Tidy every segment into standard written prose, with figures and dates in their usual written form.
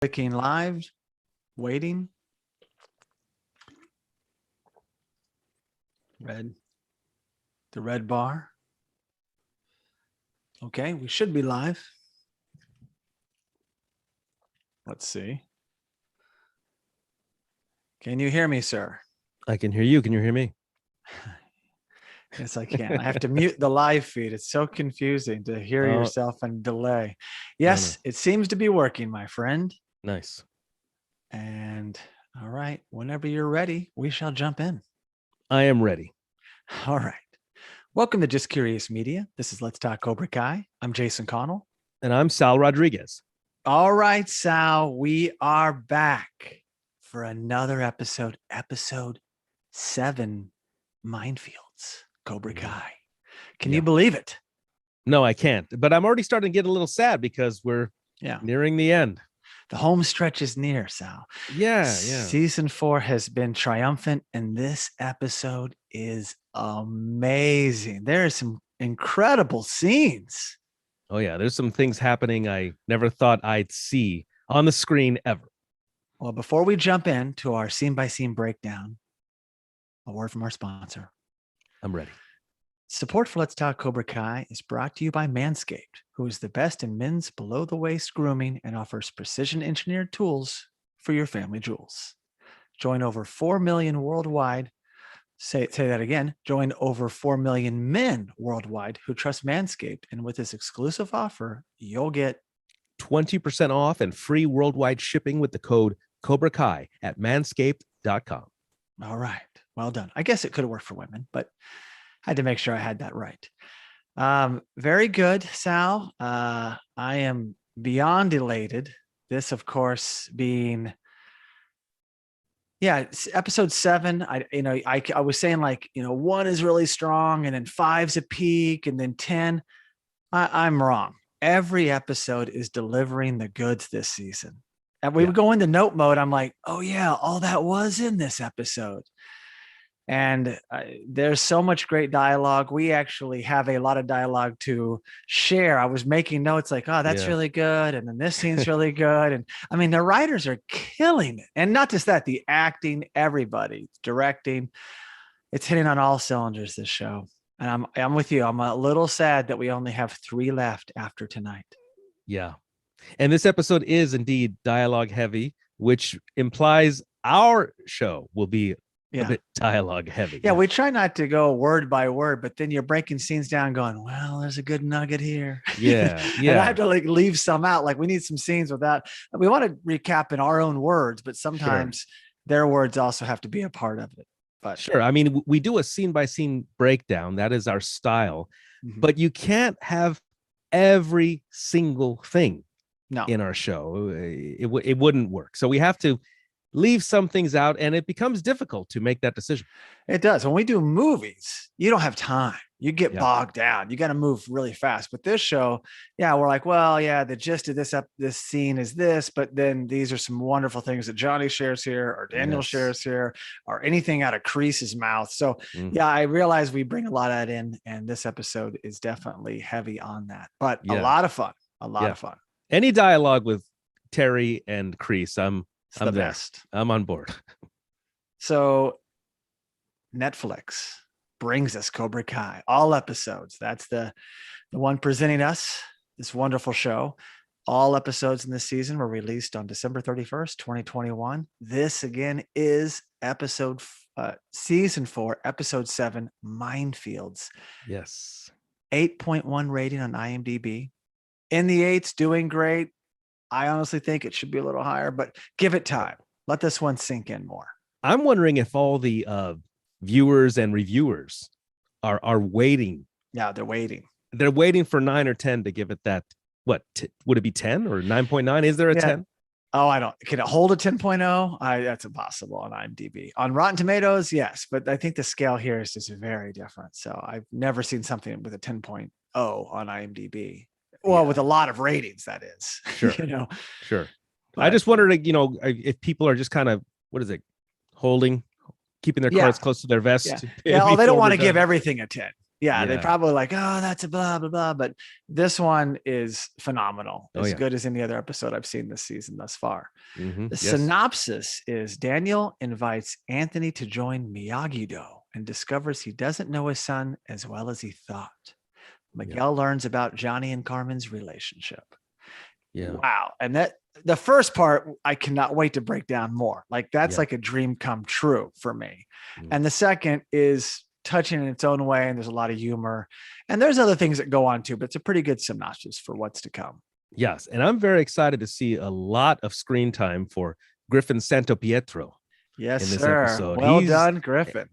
Clicking live, waiting. The red bar. Okay, we should be live. Let's see. Can you hear me, sir? I can hear you. Can you hear me? Yes, I can. I have to mute the live feed. It's so confusing to hear yourself and delay. Yes, It seems to be working, my friend. Nice. And all right, whenever you're ready, we shall jump in. I am ready. All right. Welcome to Just Curious Media. This is Let's Talk Cobra Kai. I'm Jason Connell. And I'm Sal Rodriguez. All right, Sal, we are back for another episode 7, Minefields, Cobra Kai. Can you believe it? No, I can't. But I'm already starting to get a little sad because we're nearing the end. The home stretch is near, Sal. Yeah. Season 4 has been triumphant, and this episode is amazing. There are some incredible scenes. Oh, yeah. There's some things happening I never thought I'd see on the screen ever. Well, before we jump into our scene-by-scene breakdown, a word from our sponsor. I'm ready. Support for Let's Talk Cobra Kai is brought to you by Manscaped, who is the best in men's below-the-waist grooming and offers precision-engineered tools for your family jewels. Join over 4 million worldwide. Say that again. Join over 4 million men worldwide who trust Manscaped. And with this exclusive offer, you'll get 20% off and free worldwide shipping with the code Cobra Kai at manscaped.com. All right. Well done. I guess it could have worked for women, but I had to make sure I had that right. Very good, Sal. I am beyond elated. This, of course, being it's episode 7. I was saying 1 is really strong, and then 5's a peak, and then 10. I'm wrong. Every episode is delivering the goods this season. And we would go into note mode. I'm like, oh yeah, all that was in this episode. And there's so much great dialogue. We actually have a lot of dialogue to share. I was making notes like, oh, that's really good. And then this scene's really good. And I mean, the writers are killing it. And not just that, the acting, everybody, directing, it's hitting on all cylinders, this show. And I'm with you. I'm a little sad that we only have 3 left after tonight. Yeah. And this episode is indeed dialogue heavy, which implies our show will be a bit dialogue heavy. Yeah, we try not to go word by word, but then you're breaking scenes down going, well, there's a good nugget here. Yeah. And I have to leave some out. We need some scenes without, we want to recap in our own words, but sometimes their words also have to be a part of it. But sure. I mean, we do a scene by scene breakdown. That is our style, but you can't have every single thing in our show. It wouldn't work. So we have to leave some things out, and it becomes difficult to make that decision. It does. When we do movies, you don't have time. You get bogged down. You got to move really fast. But this show, we're like, well, the gist of this scene is this, but then these are some wonderful things that Johnny shares here, or Daniel shares here, or anything out of Kreese's mouth. So I realize we bring a lot of that in, and this episode is definitely heavy on that, but a lot of fun. A lot of fun. Any dialogue with Terry and Kreese, I'm the best. I'm on board. So Netflix brings us Cobra Kai, all episodes. That's the one presenting us this wonderful show. All episodes in this season were released on December 31st, 2021. This again is season 4, episode 7, Minefields. Yes. 8.1 rating on IMDb. In the 8s, doing great. I honestly think it should be a little higher, but give it time. Let this one sink in more. I'm wondering if all the viewers and reviewers are waiting. Yeah, they're waiting. They're waiting for 9 or 10 to give it that. What would it be? 10 or 9.9? Is there a 10? Oh, I don't. Can it hold a 10.0? That's impossible on IMDb. On Rotten Tomatoes, yes, but I think the scale here is just very different. So I've never seen something with a 10.0 on IMDb. Well, with a lot of ratings, that is. Sure. Sure. But I just wondered, if people are just kind of, keeping their cards close to their vest. Yeah. They don't want to give everything a 10. Yeah, they probably like, oh, that's a blah, blah, blah. But this one is phenomenal. As good as any other episode I've seen this season thus far. The synopsis is Daniel invites Anthony to join Miyagi-Do and discovers he doesn't know his son as well as he thought. Miguel learns about Johnny and Carmen's relationship. Yeah. Wow. And that the first part, I cannot wait to break down more. Like that's like a dream come true for me. And the second is touching in its own way. And there's a lot of humor and there's other things that go on too, but it's a pretty good synopsis for what's to come. Yes. And I'm very excited to see a lot of screen time for Griffin Santopietro. Yes, in this episode. Well done, Griffin.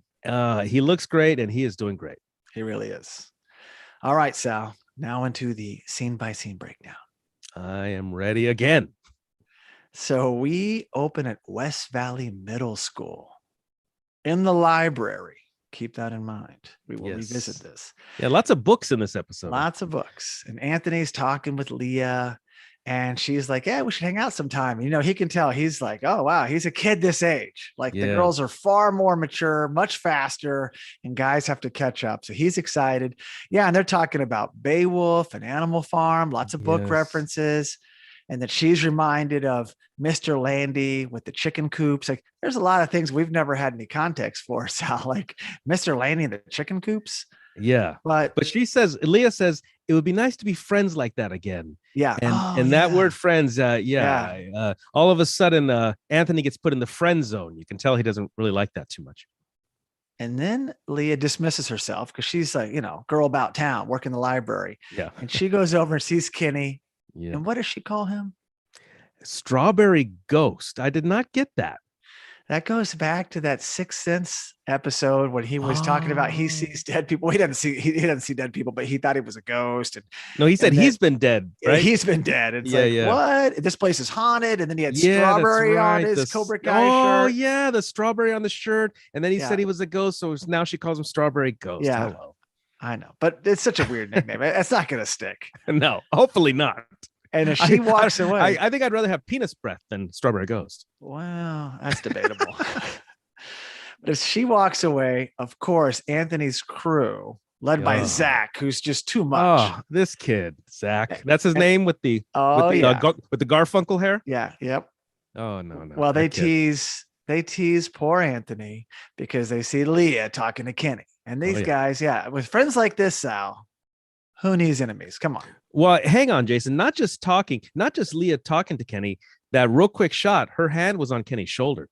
He looks great and he is doing great. He really is. All right, Sal, now into the scene by scene breakdown. I am ready again. So we open at West Valley Middle School in the library. Keep that in mind. We will revisit this. Yeah, lots of books in this episode. Lots of books. And Anthony's talking with Leah. And she's like, yeah, we should hang out sometime. You know, he can tell he's like, oh, wow, he's a kid this age. Like the girls are far more mature, much faster, and guys have to catch up. So he's excited. Yeah. And they're talking about Beowulf and Animal Farm, lots of book references. And that she's reminded of Mr. Landy with the chicken coops. Like there's a lot of things we've never had any context for, Sal, like Mr. Landy and the chicken coops. Yeah. But Leah says, it would be nice to be friends like that again. Yeah. And that word friends, all of a sudden, Anthony gets put in the friend zone. You can tell he doesn't really like that too much. And then Leah dismisses herself because she's like, you know, girl about town, work in the library. Yeah. And she goes over and sees Kenny. Yeah. And what does she call him? Strawberry Ghost. I did not get that. That goes back to that Sixth Sense episode when he was talking about he sees dead people. He doesn't see dead people, but he thought he was a ghost. And no, he said he's been dead. Right? He's been dead. It's what? This place is haunted. And then he had strawberry on his Cobra Kai shirt. Oh yeah, the strawberry on the shirt. And then he said he was a ghost. So now she calls him Strawberry Ghost. Yeah. Hello. I know, but it's such a weird nickname. It's not going to stick. No, hopefully not. And if she walks away, I think I'd rather have penis breath than Strawberry Ghost. Well, that's debatable. But if she walks away, of course, Anthony's crew, led by Zach, who's just too much. Oh, this kid, Zach. That's his name with the Garfunkel hair. Yeah. Yep. Oh no. Well, they tease poor Anthony because they see Leah talking to Kenny, and these guys, with friends like this, Sal, who needs enemies? Come on. Well, hang on, Jason. Not just Leah talking to Kenny. That real quick shot, her hand was on Kenny's shoulder.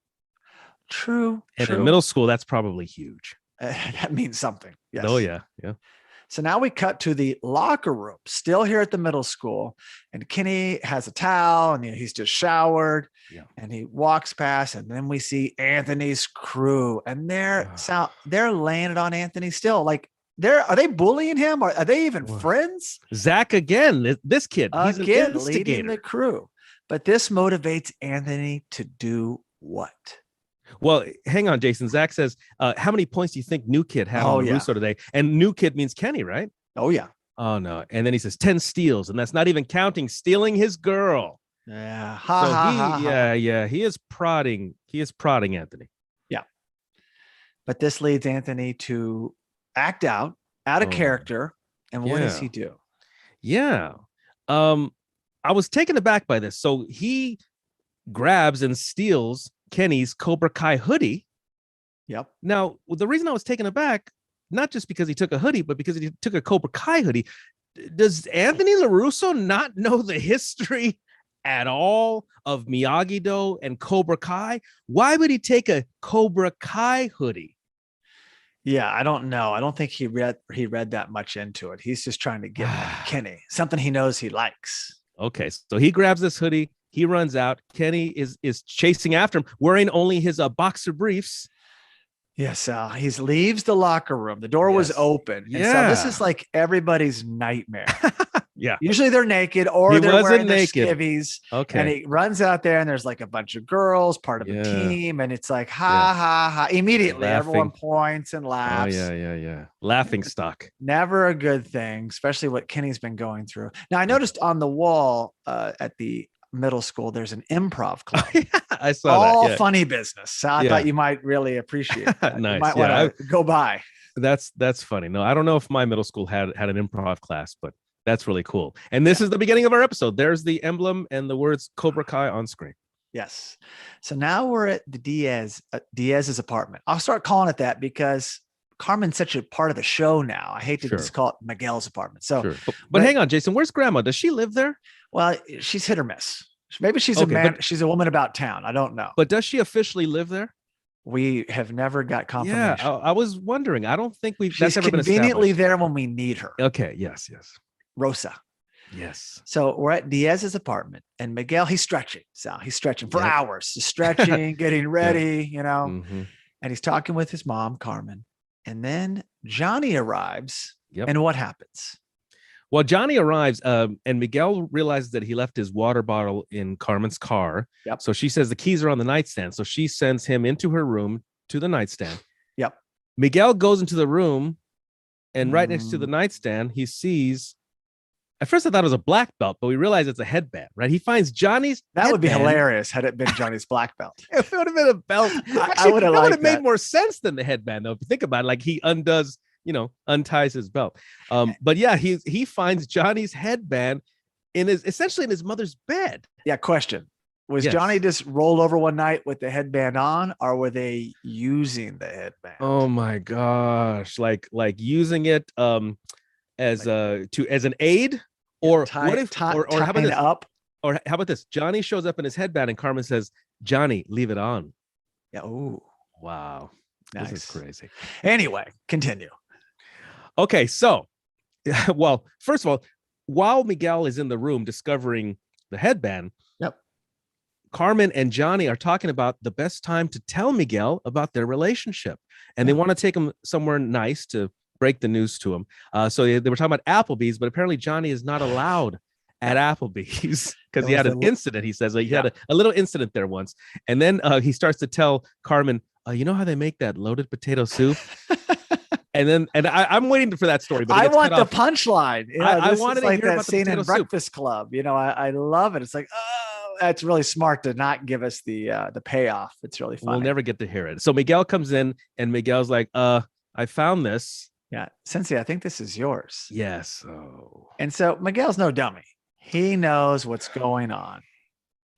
True. And in middle school, that's probably huge. That means something. Yes. Oh, yeah. Yeah. So now we cut to the locker room, still here at the middle school. And Kenny has a towel and he's just showered. Yeah. And he walks past. And then we see Anthony's crew. And they're laying it on Anthony still. Like, are they bullying him? Are they even friends? Zach again, this kid, he's again leading the crew. But this motivates Anthony to do what? Well, hang on, Jason. Zach says, how many points do you think New Kid had on Larusso today? And New Kid means Kenny, right? Oh, yeah. Oh, no. And then he says 10 steals. And that's not even counting stealing his girl. Yeah. He is prodding. He is prodding Anthony. Yeah. But this leads Anthony to act out of character. And what does he do? Yeah. I was taken aback by this. So he grabs and steals Kenny's Cobra Kai hoodie. Yep. Now, the reason I was taken aback, not just because he took a hoodie, but because he took a Cobra Kai hoodie. Does Anthony LaRusso not know the history at all of Miyagi-Do and Cobra Kai? Why would he take a Cobra Kai hoodie? Yeah, I don't know. I don't think he read that much into it. He's just trying to get Kenny something he knows he likes. Okay, so he grabs this hoodie. He runs out. Kenny is chasing after him, wearing only his boxer briefs. Yes, he leaves the locker room. The door was open. Yeah. And so this is like everybody's nightmare. Yeah. Usually they're naked or they're wearing their skivvies. Okay. And he runs out there and there's like a bunch of girls, part of a team. And it's like, ha. Immediately, everyone points and laughs. Oh, yeah. Laughing stock. Never a good thing, especially what Kenny's been going through. Now, I noticed on the wall at the middle school, there's an improv club. I saw that. All funny business. So I thought you might really appreciate that. Nice. You might want to go by. That's funny. No, I don't know if my middle school had an improv class, but that's really cool. And this is the beginning of our episode. There's the emblem and the words Cobra Kai on screen. Yes. So now we're at the Diaz's apartment. I'll start calling it that because Carmen's such a part of the show now. I hate to just call it Miguel's apartment. So, but hang on, Jason, where's Grandma? Does she live there? Well, she's hit or miss. Maybe she's a man. She's a woman about town. I don't know. But does she officially live there? We have never got confirmation. Yeah, I was wondering. I don't think She's that's ever conveniently there when we need her. Okay. Yes. Rosa. Yes. So we're at Diaz's apartment, and Miguel, he's stretching. So he's stretching for hours, just stretching, getting ready, and he's talking with his mom, Carmen. And then Johnny arrives. And what happens? Well, Johnny arrives, and Miguel realizes that he left his water bottle in Carmen's car. So she says the keys are on the nightstand. So she sends him into her room to the nightstand. Miguel goes into the room, and right next to the nightstand, he sees. At first, I thought it was a black belt, but we realize it's a headband, right? He finds Johnny's. That would be hilarious had it been Johnny's black belt. It would have been a belt. Actually, I would have made more sense than the headband, though. If you think about it, like he unties his belt. But yeah, he finds Johnny's headband essentially in his mother's bed. Yeah. Question: was Johnny just rolled over one night with the headband on, or were they using the headband? Oh my gosh! Like using it as an aid. Or what if? Or how about this? Or how about this? Johnny shows up in his headband, and Carmen says, "Johnny, leave it on." Yeah. Oh, wow, nice. This is crazy. Anyway, continue. Okay, so, well, first of all, while Miguel is in the room discovering the headband, Carmen and Johnny are talking about the best time to tell Miguel about their relationship, and they want to take him somewhere nice to break the news to him. So they were talking about Applebee's, but apparently Johnny is not allowed at Applebee's because he had an incident. He says he had a little incident there once. And then he starts to tell Carmen, you know how they make that loaded potato soup? and I'm waiting for that story. But I want the punchline. I wanted to hear that about scene in soup. Breakfast Club. I love it. It's like, oh, that's really smart to not give us the payoff. It's really funny. We'll never get to hear it. So Miguel comes in, and Miguel's like, I found this. Yeah. Sensei, I think this is yours. Yes. Oh. And so Miguel's no dummy. He knows what's going on.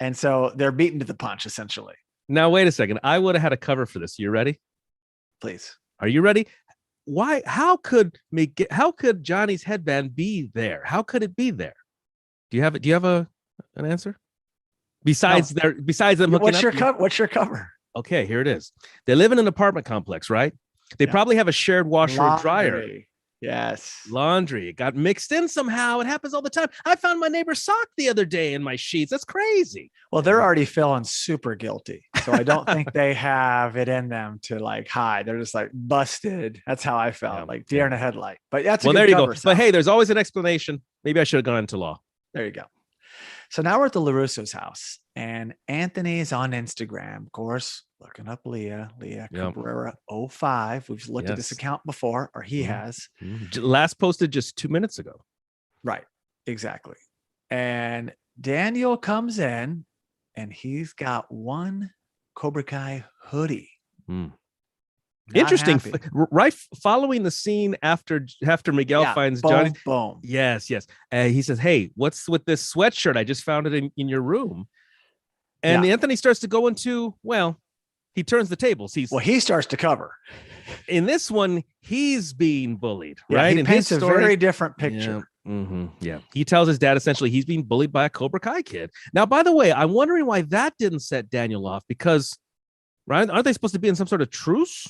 And so they're beaten to the punch, essentially. Now, wait a second. I would have had a cover for this. You ready? Please. Are you ready? Why? How could Johnny's headband be there? How could it be there? Do you have an answer? Besides them hooking up? What's your cover? Okay, here it is. They live in an apartment complex, right? They probably have a shared washer and dryer. Yes. Laundry. It got mixed in somehow. It happens all the time. I found my neighbor's sock the other day in my sheets. That's crazy. Well, they're already feeling super guilty. So I don't think they have it in them to hide. They're just busted. That's how I felt. Deer in a headlight. But that's there you go. But hey, there's always an explanation. Maybe I should have gone into law. There you go. So now we're at the Larusso's house, and Anthony's on Instagram, of course, looking up Leah Cabrera 05. We've looked at this account before, or he has. Last posted just 2 minutes ago. Right. Exactly. And Daniel comes in, and he's got one Cobra Kai hoodie. Interesting. Right following the scene after Miguel finds Johnny. Boom. Yes. He says, "Hey, what's with this sweatshirt? I just found it in your room." And Anthony starts to go into, he turns the tables. He starts to cover. In this one, he's being bullied, right? He in paints his story, a very different picture. Yeah. He tells his dad essentially he's being bullied by a Cobra Kai kid. Now, by the way, I'm wondering why that didn't set Daniel off, because, right, aren't they supposed to be in some sort of truce?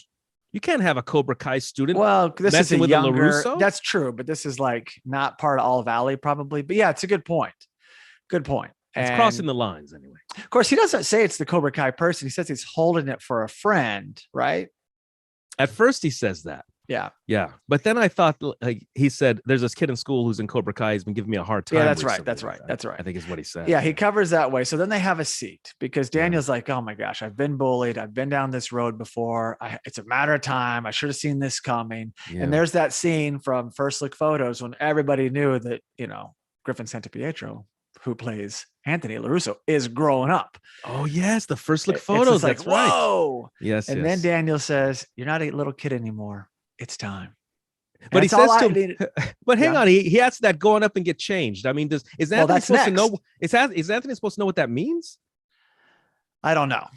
You can't have a Cobra Kai student. Well, this is a younger. Larusso? That's true, but this is not part of All Valley, probably. But yeah, it's a good point. Good point. It's crossing the lines anyway. Of course, he doesn't say it's the Cobra Kai person. He says he's holding it for a friend, right? At first, he says that. Yeah. But then I thought, he said, there's this kid in school who's in Cobra Kai. He's been giving me a hard time. Yeah, that's right. That's right. I think is what he said. Yeah, he covers that way. So then they have a seat because Daniel's like, oh my gosh, I've been bullied. I've been down this road before. It's a matter of time. I should have seen this coming. Yeah. And there's that scene from First Look Photos when everybody knew that, Griffin Santapietro, who plays Anthony Larusso, is growing up. Oh, yes. The First Look Photos. That's right. Whoa. Yes. And then Daniel says, you're not a little kid anymore. it's time. But he says to him, but hang on, he has that going up and get changed. I mean, is Anthony supposed to know? Is Anthony supposed to know what that means? I don't know.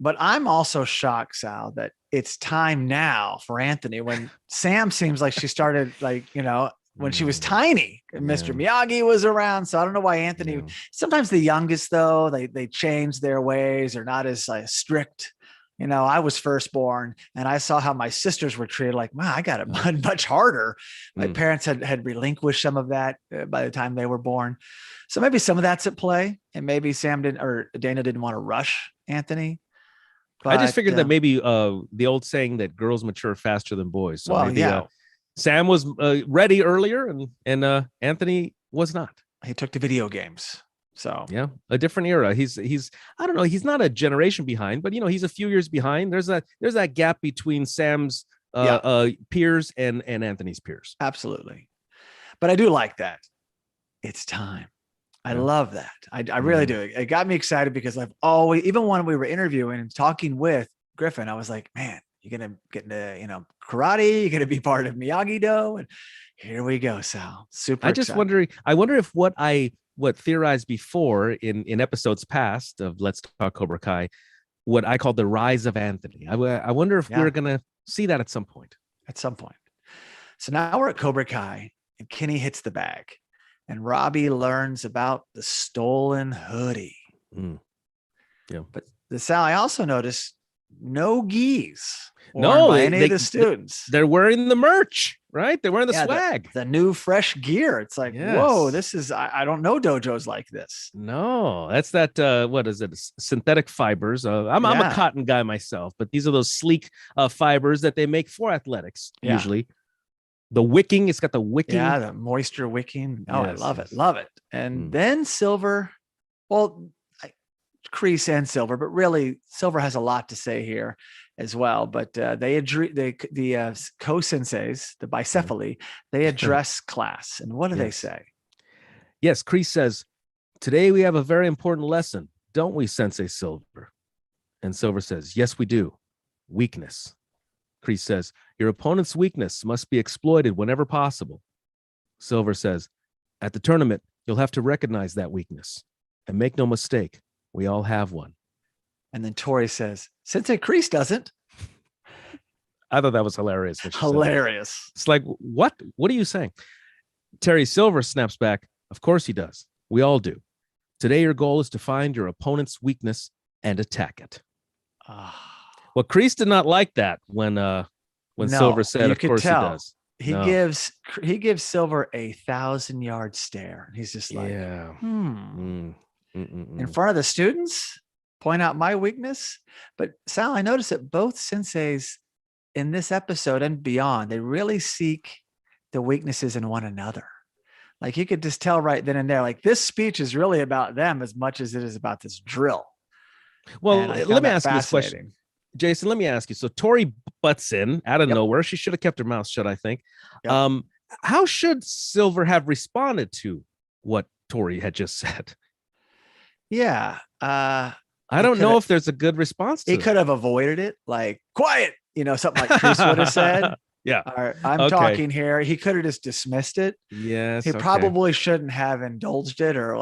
But I'm also shocked, Sal, that it's time now for Anthony when Sam seems like she started when she was tiny. Mr. Miyagi was around. So I don't know why Anthony, sometimes the youngest though, they change their ways. They're not as strict. I was firstborn and I saw how my sisters were treated. Like, wow, I got it much harder. My parents had relinquished some of that by the time they were born. So maybe some of that's at play, and maybe Sam didn't, or Dana didn't want to rush Anthony. But, I just figured that maybe the old saying that girls mature faster than boys. So maybe Sam was ready earlier and Anthony was not. He took to video games. So yeah, a different era. He's I don't know. He's not a generation behind, but he's a few years behind. There's that gap between Sam's peers and Anthony's peers. Absolutely, but I do like that. It's time. I love that. I really do. It got me excited because I've always, even when we were interviewing and talking with Griffin, I was like, man, you're gonna get into karate. You're gonna be part of Miyagi-Do, and here we go, Sal. Super. I wonder if what theorized before in episodes past of Let's Talk Cobra Kai, what I call the rise of Anthony. I wonder if we're going to see that at some point. So now we're at Cobra Kai and Kenny hits the bag and Robbie learns about the stolen hoodie. Yeah. But Sal, I also noticed no gis. By any of the students. They're wearing the merch, right? They're wearing the swag. The new fresh gear. It's like, whoa, this is, I don't know dojos like this. No, that's that, what is it? Synthetic fibers. I'm a cotton guy myself, but these are those sleek fibers that they make for athletics, usually. The wicking, it's got the wicking. Yeah, the moisture wicking. Oh, I love it. Love it. And then Silver, Kreese and Silver, but really Silver has a lot to say here as well. But the co-senseis, the bicephaly, they address class. And what do they say? Yes, Kreese says, today we have a very important lesson, don't we, Sensei Silver? And Silver says, yes, we do. Weakness. Kreese says, your opponent's weakness must be exploited whenever possible. Silver says, at the tournament, you'll have to recognize that weakness. And make no mistake, we all have one. And then Tori says, Sensei Kreese doesn't. I thought that was hilarious. Hilarious. It's like, what? What are you saying? Terry Silver snaps back. Of course he does. We all do. Today, your goal is to find your opponent's weakness and attack it. Well, Kreese did not like that when Silver said, of course he does. He gives Silver a 1,000-yard stare. He's just like, in front of the students, point out my weakness. But Sal, I noticed that both senseis in this episode and beyond, they really seek the weaknesses in one another. Like you could just tell right then and there, like this speech is really about them as much as it is about this drill. Well, let me ask you this question. Jason, let me ask you. So Tori butts in out of nowhere. She should have kept her mouth shut, I think. Yep. How should Silver have responded to what Tori had just said? Yeah. I don't know if there's a good response to it. He could have avoided it, like, quiet, something like Kreese would have said. Yeah. I'm talking here. He could have just dismissed it. Yes. He probably shouldn't have indulged it or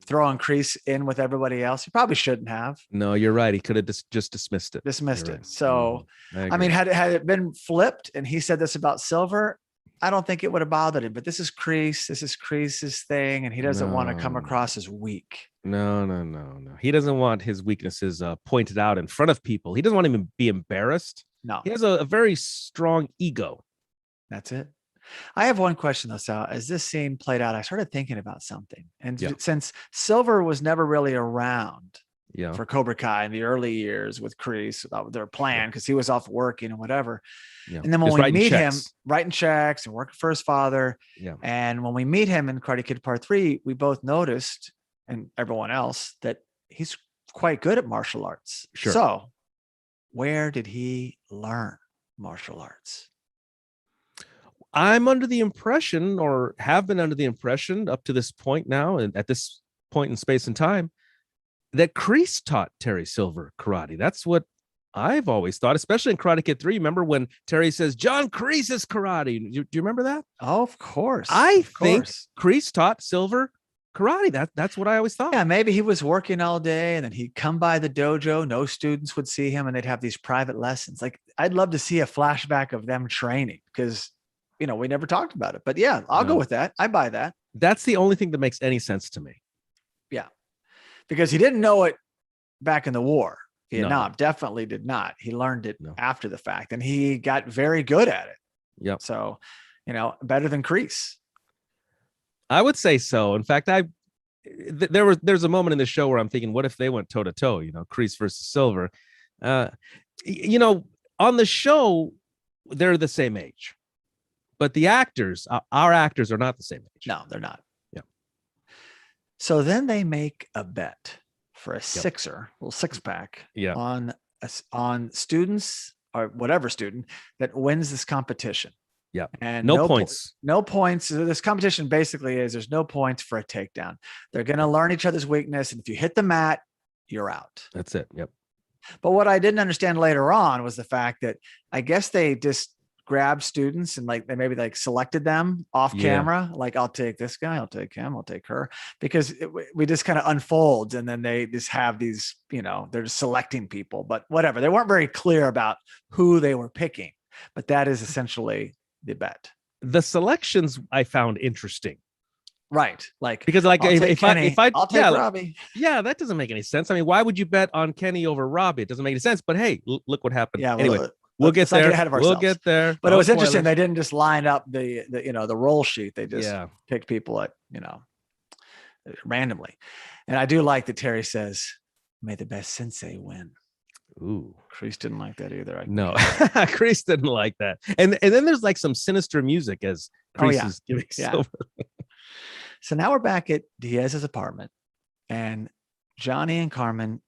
throwing Kreese in with everybody else. He probably shouldn't have. No, you're right. He could have just dismissed it. So, I mean, had it been flipped and he said this about Silver, I don't think it would have bothered him. But this is Kreese. This is Kreese's thing. And he doesn't want to come across as weak. No. He doesn't want his weaknesses pointed out in front of people. He doesn't want him to be embarrassed. No. He has a very strong ego. That's it. I have one question though, Sal. As this scene played out, I started thinking about something. And since Silver was never really around for Cobra Kai in the early years with Kreese, their plan, because he was off working and whatever. Yeah. And then when we meet him, writing checks and working for his father. Yeah. And when we meet him in Karate Kid Part 3, we both noticed, and everyone else, that he's quite good at martial arts. Sure. So where did he learn martial arts? I'm under the impression, or have been under the impression up to this point now, and at this point in space and time, that Kreese taught Terry Silver karate. That's what I've always thought, especially in Karate Kid 3, remember when Terry says, John Kreese's karate? Do you remember that? Oh, of course. I think Kreese taught Silver karate. That's what I always thought. Yeah, maybe he was working all day and then he'd come by the dojo. No students would see him and they'd have these private lessons. Like, I'd love to see a flashback of them training because, we never talked about it. But yeah, I'll go with that. I buy that. That's the only thing that makes any sense to me. Yeah, because he didn't know it back in the war. Vietnam definitely did not. He learned it after the fact and he got very good at it. Yep. So, better than Kreese. I would say so. In fact, there's a moment in the show where I'm thinking, what if they went toe to toe, Kreese versus Silver? On the show, they're the same age, but the actors, our actors are not the same age. No, they're not. Yeah. So then they make a bet for a sixer, little 6-pack on students or whatever student that wins this competition. Yeah. And no points. No points. This competition basically is there's no points for a takedown. They're going to learn each other's weakness. And if you hit the mat, you're out. That's it. Yep. But what I didn't understand later on was the fact that I guess they just grabbed students and they maybe selected them off camera. Like, I'll take this guy, I'll take him, I'll take her, because we just kind of unfolds. And then they just have these, they're just selecting people, but whatever. They weren't very clear about who they were picking, but that is essentially the bet. The selections I found interesting. Right. Because if I'll take Robbie. That doesn't make any sense. I mean, why would you bet on Kenny over Robbie? It doesn't make any sense, but hey, look what happened. Yeah. Anyway, we'll get there. We'll get there. But it was interesting. They didn't just line up the roll sheet. They just picked people at, randomly. And I do like that Terry says, may the best sensei win. Ooh, Kreese didn't like that either. No, Kreese didn't like that. And then there's some sinister music as Kreese is giving Silver. So now we're back at Diaz's apartment, and Johnny and Carmen,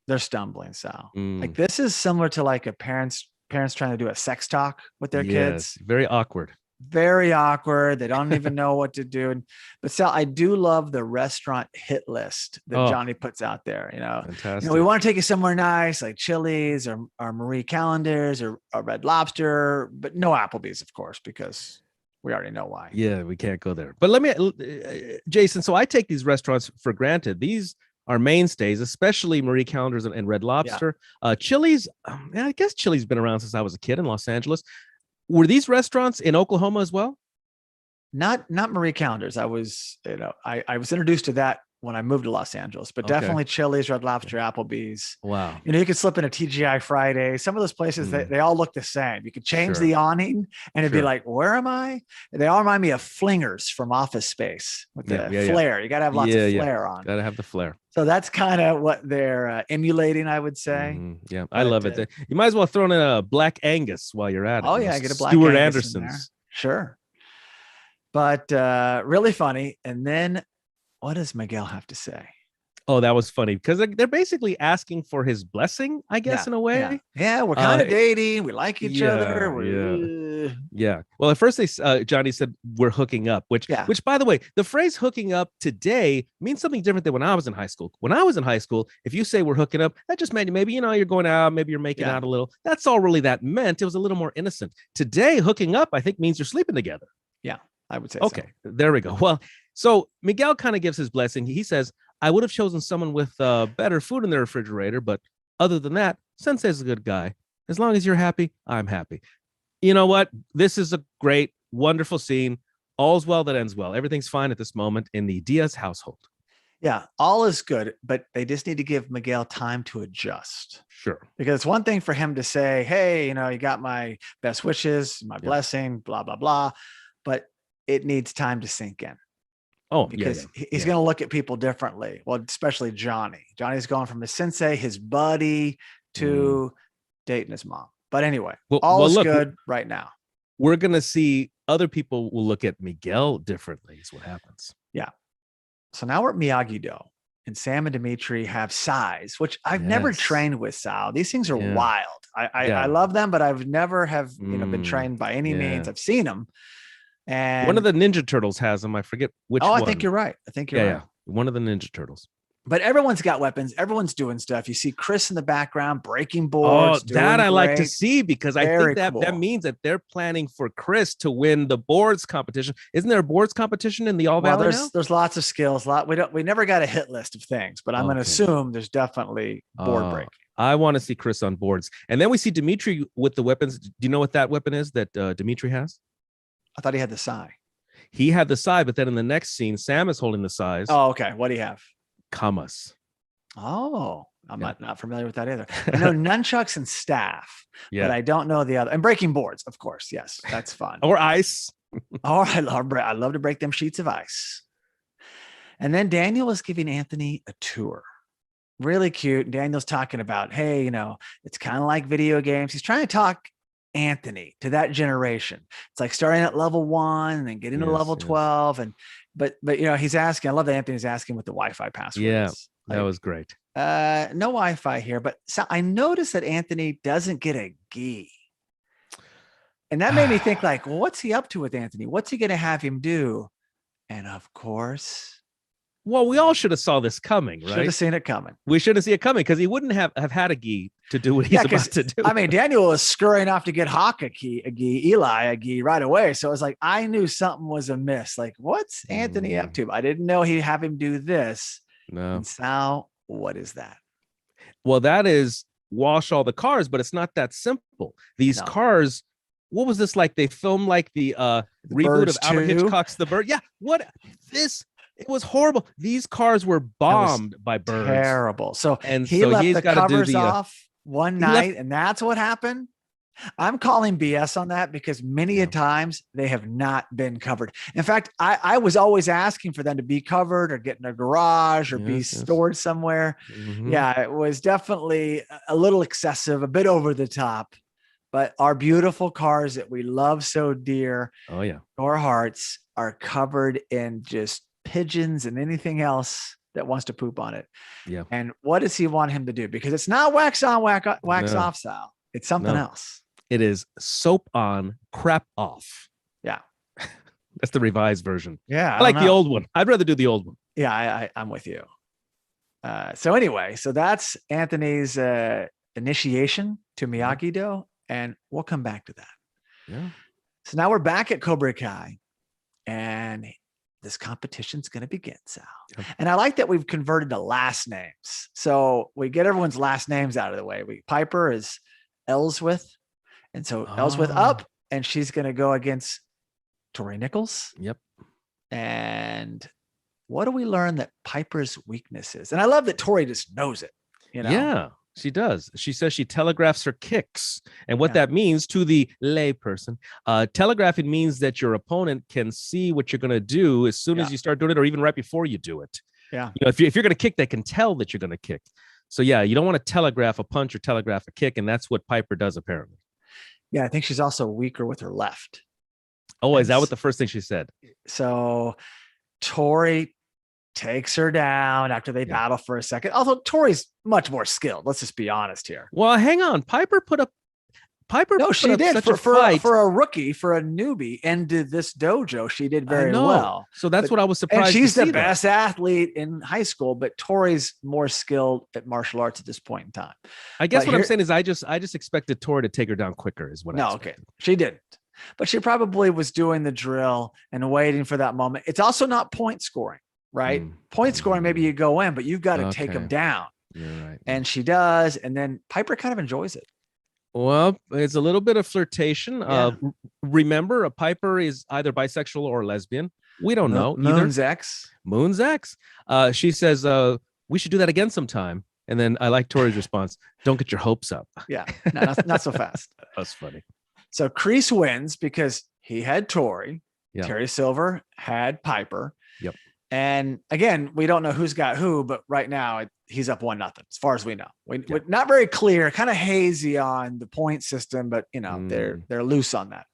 they're stumbling. Sal, this is similar to a parents trying to do a sex talk with their kids. Very awkward. Very awkward. They don't even know what to do. But Sal, I do love the restaurant hit list that Johnny puts out there. Fantastic. We want to take you somewhere nice like Chili's or Marie Callender's or Red Lobster, but no Applebee's, of course, because we already know why. Yeah, we can't go there. But let me, Jason, so I take these restaurants for granted. These are mainstays, especially Marie Callender's and Red Lobster. Chili's, I guess Chili's been around since I was a kid in Los Angeles. Were these restaurants in Oklahoma as well? Not Marie Callender's. I was, I was introduced to that when I moved to Los Angeles, but definitely Chili's, Red Lobster, Applebee's. Wow. You could slip in a TGI Friday. Some of those places, they all look the same. You could change the awning and it'd be like, where am I? They all remind me of flingers from Office Space with the flare. You got to have lots of flare on. Got to have the flare. So that's kind of what they're emulating, I would say. Yeah, I love it. You might as well throw in a Black Angus while you're at it. Oh, yeah, get a Black Stuart Angus Anderson's. Sure. But really funny. And then what does Miguel have to say? Oh, that was funny because they're basically asking for his blessing, I guess, in a way. Yeah, we're kind of dating. We like each other. Yeah. Well, at first Johnny said we're hooking up, which by the way, the phrase hooking up today means something different than when I was in high school. When I was in high school, if you say we're hooking up, that just meant maybe, you're going out, maybe you're making out a little. That's all really that meant. It was a little more innocent. Today, hooking up, I think, means you're sleeping together. Yeah, I would say okay, there we go. Well, so Miguel kind of gives his blessing. He says, I would have chosen someone with better food in the refrigerator, but other than that, Sensei's a good guy. As long as you're happy, I'm happy. You know what? This is a great, wonderful scene. All's well that ends well. Everything's fine at this moment in the Diaz household. Yeah, all is good, but they just need to give Miguel time to adjust. Sure. Because it's one thing for him to say, hey, you got my best wishes, my blessing, blah, blah, blah. But it needs time to sink in. Oh, because he's going to look at people differently. Well, especially Johnny. Johnny's going from his sensei, his buddy, to dating his mom. But anyway, all is good right now. We're going to see other people will look at Miguel differently is what happens. Yeah. So now we're at Miyagi-Do, and Sam and Dimitri have sais, which I've never trained with, Sal. These things are wild. I love them, but I've never been trained by any means. I've seen them. And one of the Ninja Turtles has them. I forget which one. I think you're right. I think you're right. Yeah. One of the Ninja Turtles. But everyone's got weapons. Everyone's doing stuff. You see Chris in the background breaking Oh, boards. that I like to great. see, because I Very think that cool. that means that they're planning for Chris to win the boards competition. Isn't there a boards competition in the All Valley now? There's lots of skills. We never got a hit list of things, but I'm going to assume there's definitely board breaking. I want to see Chris on boards. And then we see Dimitri with the weapons. Do you know what that weapon is that Dimitri has? I thought he had the sai. He had the sai, but then in the next scene, Sam is holding the sais. Oh, okay. What do you have? Kamas. Oh, I'm not familiar with that either. I know nunchucks and staff, but I don't know the other. And breaking boards, of course. Yes, that's fun. Or ice. Oh, I love to break them sheets of ice. And then Daniel is giving Anthony a tour. Really cute. Daniel's talking about, hey, it's kind of like video games. He's trying to talk Anthony to that generation. It's like starting at level 1 and then getting to level 12. And but he's asking. I love that Anthony's asking what the Wi-Fi password is. That was great. No Wi-Fi here, but I noticed that Anthony doesn't get a gi. And that made me think like, well, what's he up to with Anthony? What's he going to have him do? And of course, well, we all should have saw this coming, right? Should have seen it coming. We should have seen it coming, because he wouldn't have had a gi to do what he's about to do. I mean, Daniel was scurrying off to get Hawk a gi, Eli a gi right away. So it was like, I knew something was amiss. Like, what's Anthony up to? I didn't know he'd have him do this. No. And Sal, what is that? Well, that is wash all the cars, but it's not that simple. These cars, what was this like? They filmed like the reboot of Alfred Hitchcock's The Bird. Yeah, it was horrible. These cars were bombed by birds. Terrible. So he left the covers off one night, and that's what happened. I'm calling BS on that, because many a times they have not been covered. In fact, I was always asking for them to be covered or get in a garage or be stored somewhere. Mm-hmm. Yeah, it was definitely a little excessive, a bit over the top. But our beautiful cars that we love so dear, our hearts, are covered in just pigeons and anything else that wants to poop on it. Yeah. And what does he want him to do? Because it's not wax on, wax off style. It's something else. It is soap on, crap off. Yeah. That's the revised version. Yeah. I like the old one. I'd rather do the old one. Yeah, I'm with you. So anyway, that's Anthony's initiation to Miyagi-Do, and we'll come back to that. Yeah. So now we're back at Cobra Kai, and this competition's going to begin, Sal. Yep. And I like that we've converted to last names. So we get everyone's last names out of the way. Piper is Ellsworth. And so Ellsworth up, and she's going to go against Tori Nichols. Yep. And what do we learn that Piper's weakness is? And I love that Tori just knows it. Yeah, she does. She says she telegraphs her kicks. And what that means to the lay person, telegraphing means that your opponent can see what you're going to do as soon as you start doing it, or even right before you do it. Yeah. If you're going to kick, they can tell that you're going to kick. So yeah, you don't want to telegraph a punch or telegraph a kick. And that's what Piper does, apparently. Yeah, I think she's also weaker with her left. Oh, is that what the first thing she said? So Tori takes her down after they battle for a second. Although Tori's much more skilled. Let's just be honest here. Well, hang on. Piper. No, she did for a rookie, for a newbie into this dojo. She did very well. So that's what I was surprised. And she's the best athlete in high school, but Tori's more skilled at martial arts at this point in time. I guess what I'm saying is I just expected Tori to take her down quicker is what I expected. Okay. She didn't. But she probably was doing the drill and waiting for that moment. It's also not point scoring, right? Point scoring, maybe you go in, but you've got to take them down. You're right. And she does. And then Piper kind of enjoys it. Well, it's a little bit of flirtation. Remember, a Piper is either bisexual or lesbian. We don't know. Moon's ex. Moon's ex. She says, we should do that again sometime. And then I like Tori's response. Don't get your hopes up. Yeah, not so fast. That's funny. So Kreese wins because he had Tori. Yep. Terry Silver had Piper. Yep. And again, we don't know who's got who, but right now he's up 1-0 as far as we know. We're not very clear, kind of hazy on the point system, but they're loose on that.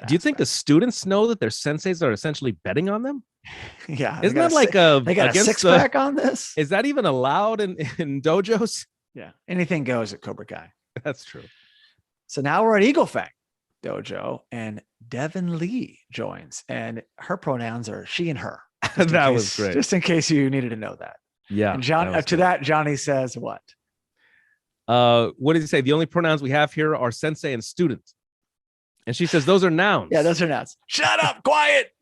Do you think the students know that their senseis are essentially betting on them? Yeah. Isn't that like they got a six-pack on this? Is that even allowed in dojos? Yeah. Anything goes at Cobra Kai. That's true. So now we're at Eagle Fang Dojo, and Devin Lee joins, and her pronouns are she and her. That was great. Just in case you needed to know that. Yeah. And Johnny says what? What did he say? The only pronouns we have here are sensei and student. And she says, those are nouns. Yeah, those are nouns. Shut up, quiet.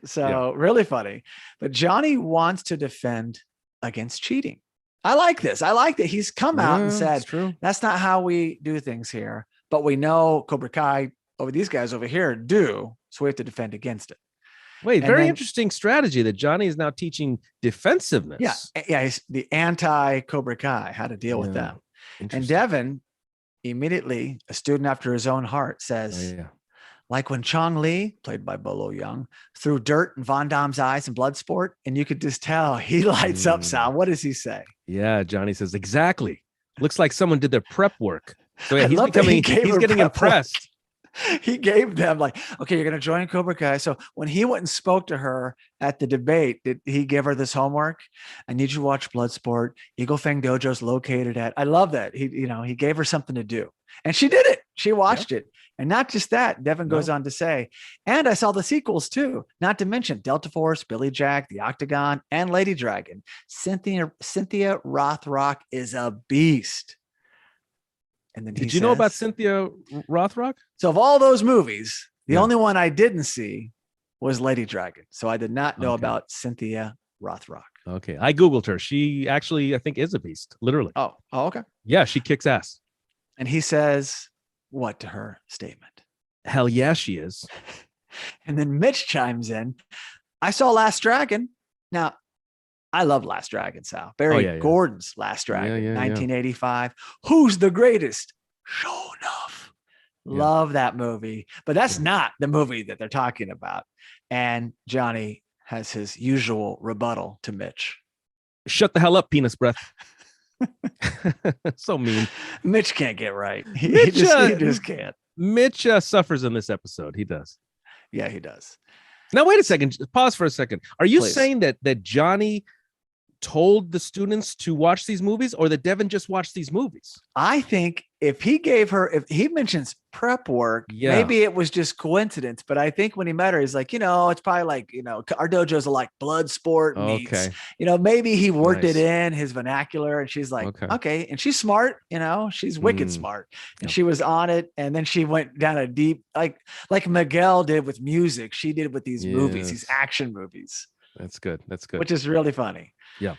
So really funny. But Johnny wants to defend against cheating. I like this. I like that he's come out and said, that's not how we do things here. But we know Cobra Kai, these guys over here do. So we have to defend against it. Wait, very interesting strategy that Johnny is now teaching defensiveness. Yeah. He's the anti-Cobra Kai, how to deal with them. And Devin, immediately a student after his own heart, says, like when Chong Li, played by Bolo Young, threw dirt in Von Damme's eyes in Bloodsport, and you could just tell he lights up, Sal. What does he say? Yeah, Johnny says, exactly. Looks like someone did their prep work. So he's getting impressed. He gave them like, okay, you're going to join Cobra Kai. So when he went and spoke to her at the debate, did he give her this homework? I need you to watch Bloodsport. Eagle Fang Dojo is located at. I love that. He gave her something to do, and she did it. She watched it. And not just that, Devin goes on to say, and I saw the sequels too, not to mention Delta Force, Billy Jack, The Octagon, and Lady Dragon. Cynthia Rothrock is a beast. And then did you know about Cynthia Rothrock? So of all those movies, the only one I didn't see was Lady Dragon. So I did not know about Cynthia Rothrock. Okay. I Googled her. She actually, I think, is a beast, literally. Oh, okay. Yeah, she kicks ass. And he says what to her statement? Hell yeah, she is. And then Mitch chimes in. I saw Last Dragon. Now, I love Last Dragon, Sal. Barry Gordon's Last Dragon, 1985. Who's the greatest? Show enough. Love that movie. But that's not the movie that they're talking about. And Johnny has his usual rebuttal to Mitch. Shut the hell up, penis breath. So mean. Mitch can't get right. He just can't. Mitch suffers in this episode. He does. Yeah, he does. Now, wait a second. Pause for a second. Are you saying that Johnny told the students to watch these movies, or that Devin just watched these movies? I think if he mentions prep work, maybe it was just coincidence. But I think when he met her, he's like, it's probably like, our dojos are like blood sport meets. Maybe he worked it in his vernacular, and she's like, okay. And she's smart, she's wicked smart. And she was on it. And then she went down a deep, like Miguel did with music. She did with these movies, these action movies. That's good. Which is really funny. Yeah.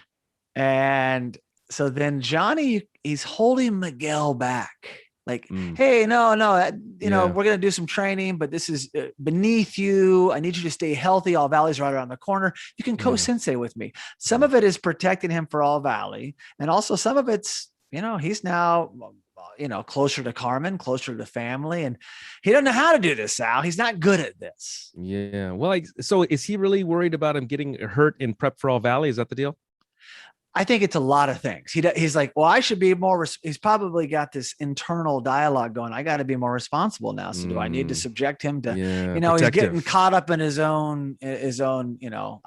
And so then Johnny, he's holding Miguel back. Like, hey, no, we're going to do some training, but this is beneath you. I need you to stay healthy. All Valley's right around the corner. You can co-sensei with me. Some of it is protecting him for All Valley. And also some of it's, he's now, closer to Carmen, closer to the family. And he doesn't know how to do this, Sal. He's not good at this. Yeah. Well, so is he really worried about him getting hurt in prep for All Valley? Is that the deal? I think it's a lot of things. He's like, well, I should be more. He's probably got this internal dialogue going. I got to be more responsible now. So do I need to subject him to? He's getting caught up in his own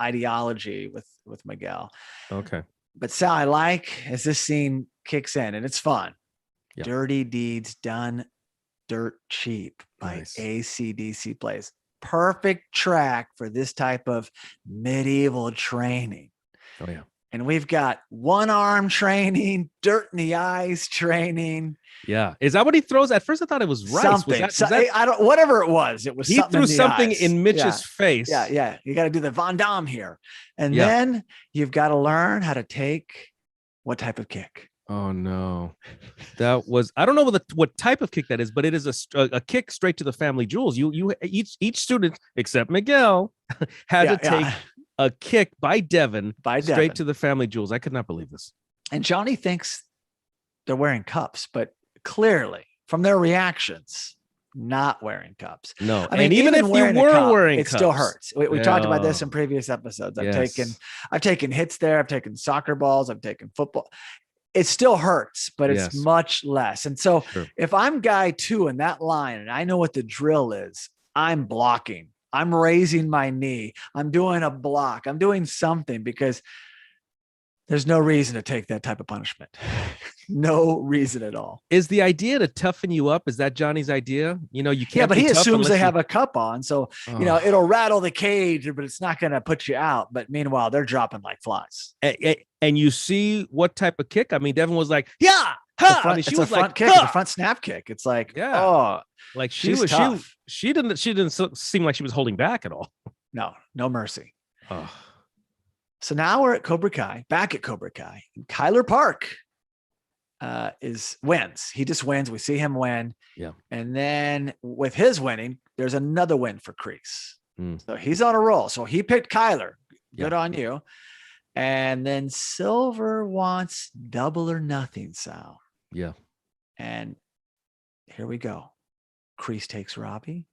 ideology with Miguel. Okay. But Sal, I like as this scene kicks in, and it's fun. Yep. Dirty Deeds Done Dirt Cheap by AC/DC Plays. Perfect track for this type of medieval training. Oh yeah. And we've got one arm training, dirt in the eyes training. Yeah. Is that what he throws? At first I thought it was rice. Something. I don't, whatever it was. It was he something threw something in Mitch's face. Yeah. You got to do the Von Damme here. And then you've got to learn how to take what type of kick. Oh no. That was, I don't know what type of kick that is, but it is a kick straight to the family jewels. You each student except Miguel had to take a kick by Devin straight to the family jewels. I could not believe this. And Johnny thinks they're wearing cups, but clearly from their reactions, not wearing cups. No. I mean, even if you were wearing cups, it still hurts. We talked about this in previous episodes. I've taken hits there. I've taken soccer balls. I've taken football. It still hurts, but it's much less. And so if I'm guy 2 in that line and I know what the drill is, I'm blocking. I'm raising my knee. I'm doing a block. I'm doing something because There's no reason to take that type of punishment. No reason at all. Is the idea to toughen you up? Is that Johnny's idea? You can't. Yeah, but he assumes they have a cup on. So, it'll rattle the cage, but it's not going to put you out. But meanwhile, they're dropping like flies. And you see what type of kick? I mean, Devin was like, yeah. She was front kick, it's a front snap kick. It's like, like she didn't seem like she was holding back at all. No mercy. Oh. So now we're at Cobra Kai, back at Cobra Kai. And Kyler Park wins. He just wins. We see him win. Yeah. And then with his winning, there's another win for Kreese. So he's on a roll. So he picked Kyler. Good on you. And then Silver wants double or nothing, Sal. Yeah. And here we go. Kreese takes Robbie.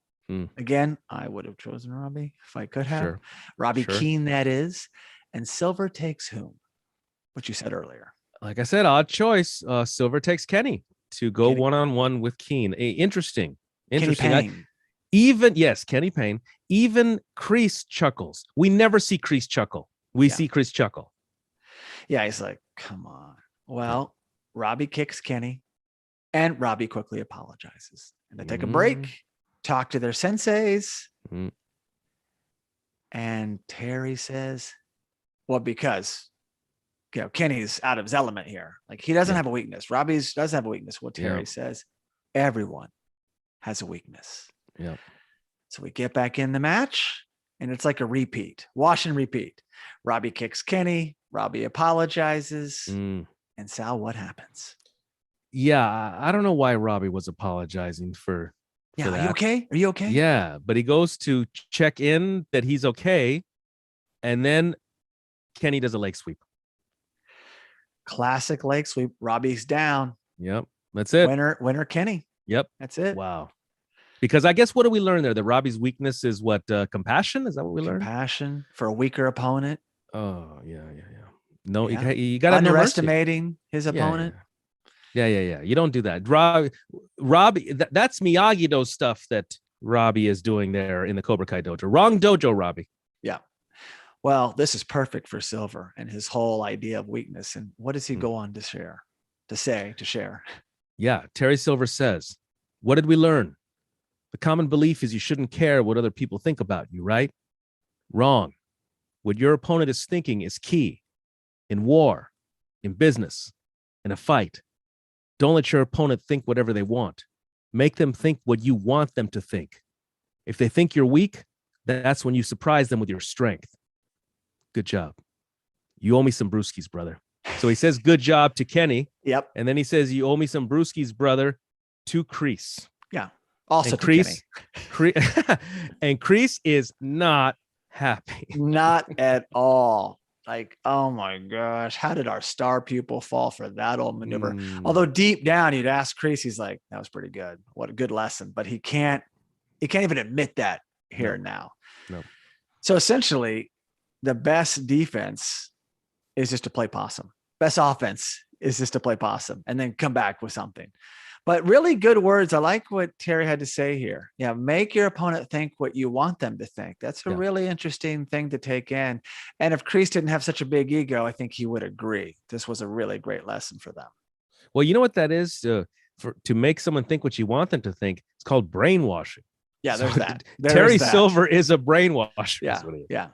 Again, I would have chosen Robbie if I could have. Sure. Robbie Keane, that is. And Silver takes whom? What you said earlier. Like I said, odd choice. Silver takes Kenny to go one-on-one with Keane. Interesting. Kenny Payne. Kenny Payne. Even Kreese chuckles. We never see Kreese chuckle. We see Kreese chuckle. Yeah, he's like, come on. Well, Robbie kicks Kenny, and Robbie quickly apologizes. And they take a break, talk to their senseis. And Terry says, well, because Kenny's out of his element here. Like, he doesn't have a weakness. Robbie doesn't have a weakness. What Terry says, everyone has a weakness. Yeah. So we get back in the match, and it's like a repeat, wash and repeat. Robbie kicks Kenny. Robbie apologizes. And Sal, what happens? Yeah, I don't know why Robbie was apologizing for that. Are you okay? Are you okay? Yeah, but he goes to check in that he's okay, and then Kenny does a leg sweep. Classic leg sweep. Robbie's down. Yep, that's it. Winner Kenny. Yep, that's it. Wow. Because I guess what do we learn there? That Robbie's weakness is what? Compassion? Is that what we learned? Compassion for a weaker opponent. Oh, yeah. No, you got to underestimating his opponent. Yeah. You don't do that. Robbie, that's Miyagi-Do stuff that Robbie is doing there in the Cobra Kai dojo. Wrong dojo, Robbie. Yeah. Well, this is perfect for Silver and his whole idea of weakness. And what does he go on to share? Yeah. Terry Silver says, what did we learn? The common belief is you shouldn't care what other people think about you, right? Wrong. What your opponent is thinking is key. In war, in business, in a fight. Don't let your opponent think whatever they want. Make them think what you want them to think. If they think you're weak, that's when you surprise them with your strength. Good job. You owe me some brewskis, brother. So he says good job to Kenny. Yep. And then he says you owe me some brewskis, brother, to Kreese. Yeah. Also and Kreese, and Kreese is not happy. Not at all. Like, oh my gosh, how did our star pupil fall for that old maneuver? Although deep down, you'd ask Kreese, he's like, that was pretty good. What a good lesson. But he can't even admit that here and now. No. So essentially, the best defense is just to play possum. Best offense is just to play possum and then come back with something. But really good words. I like what Terry had to say here. Yeah, make your opponent think what you want them to think. That's a really interesting thing to take in. And if Kreese didn't have such a big ego, I think he would agree. This was a really great lesson for them. Well, you know what that is? To make someone think what you want them to think, it's called brainwashing. Yeah, there's that. Terry Silver is a brainwasher. Yeah.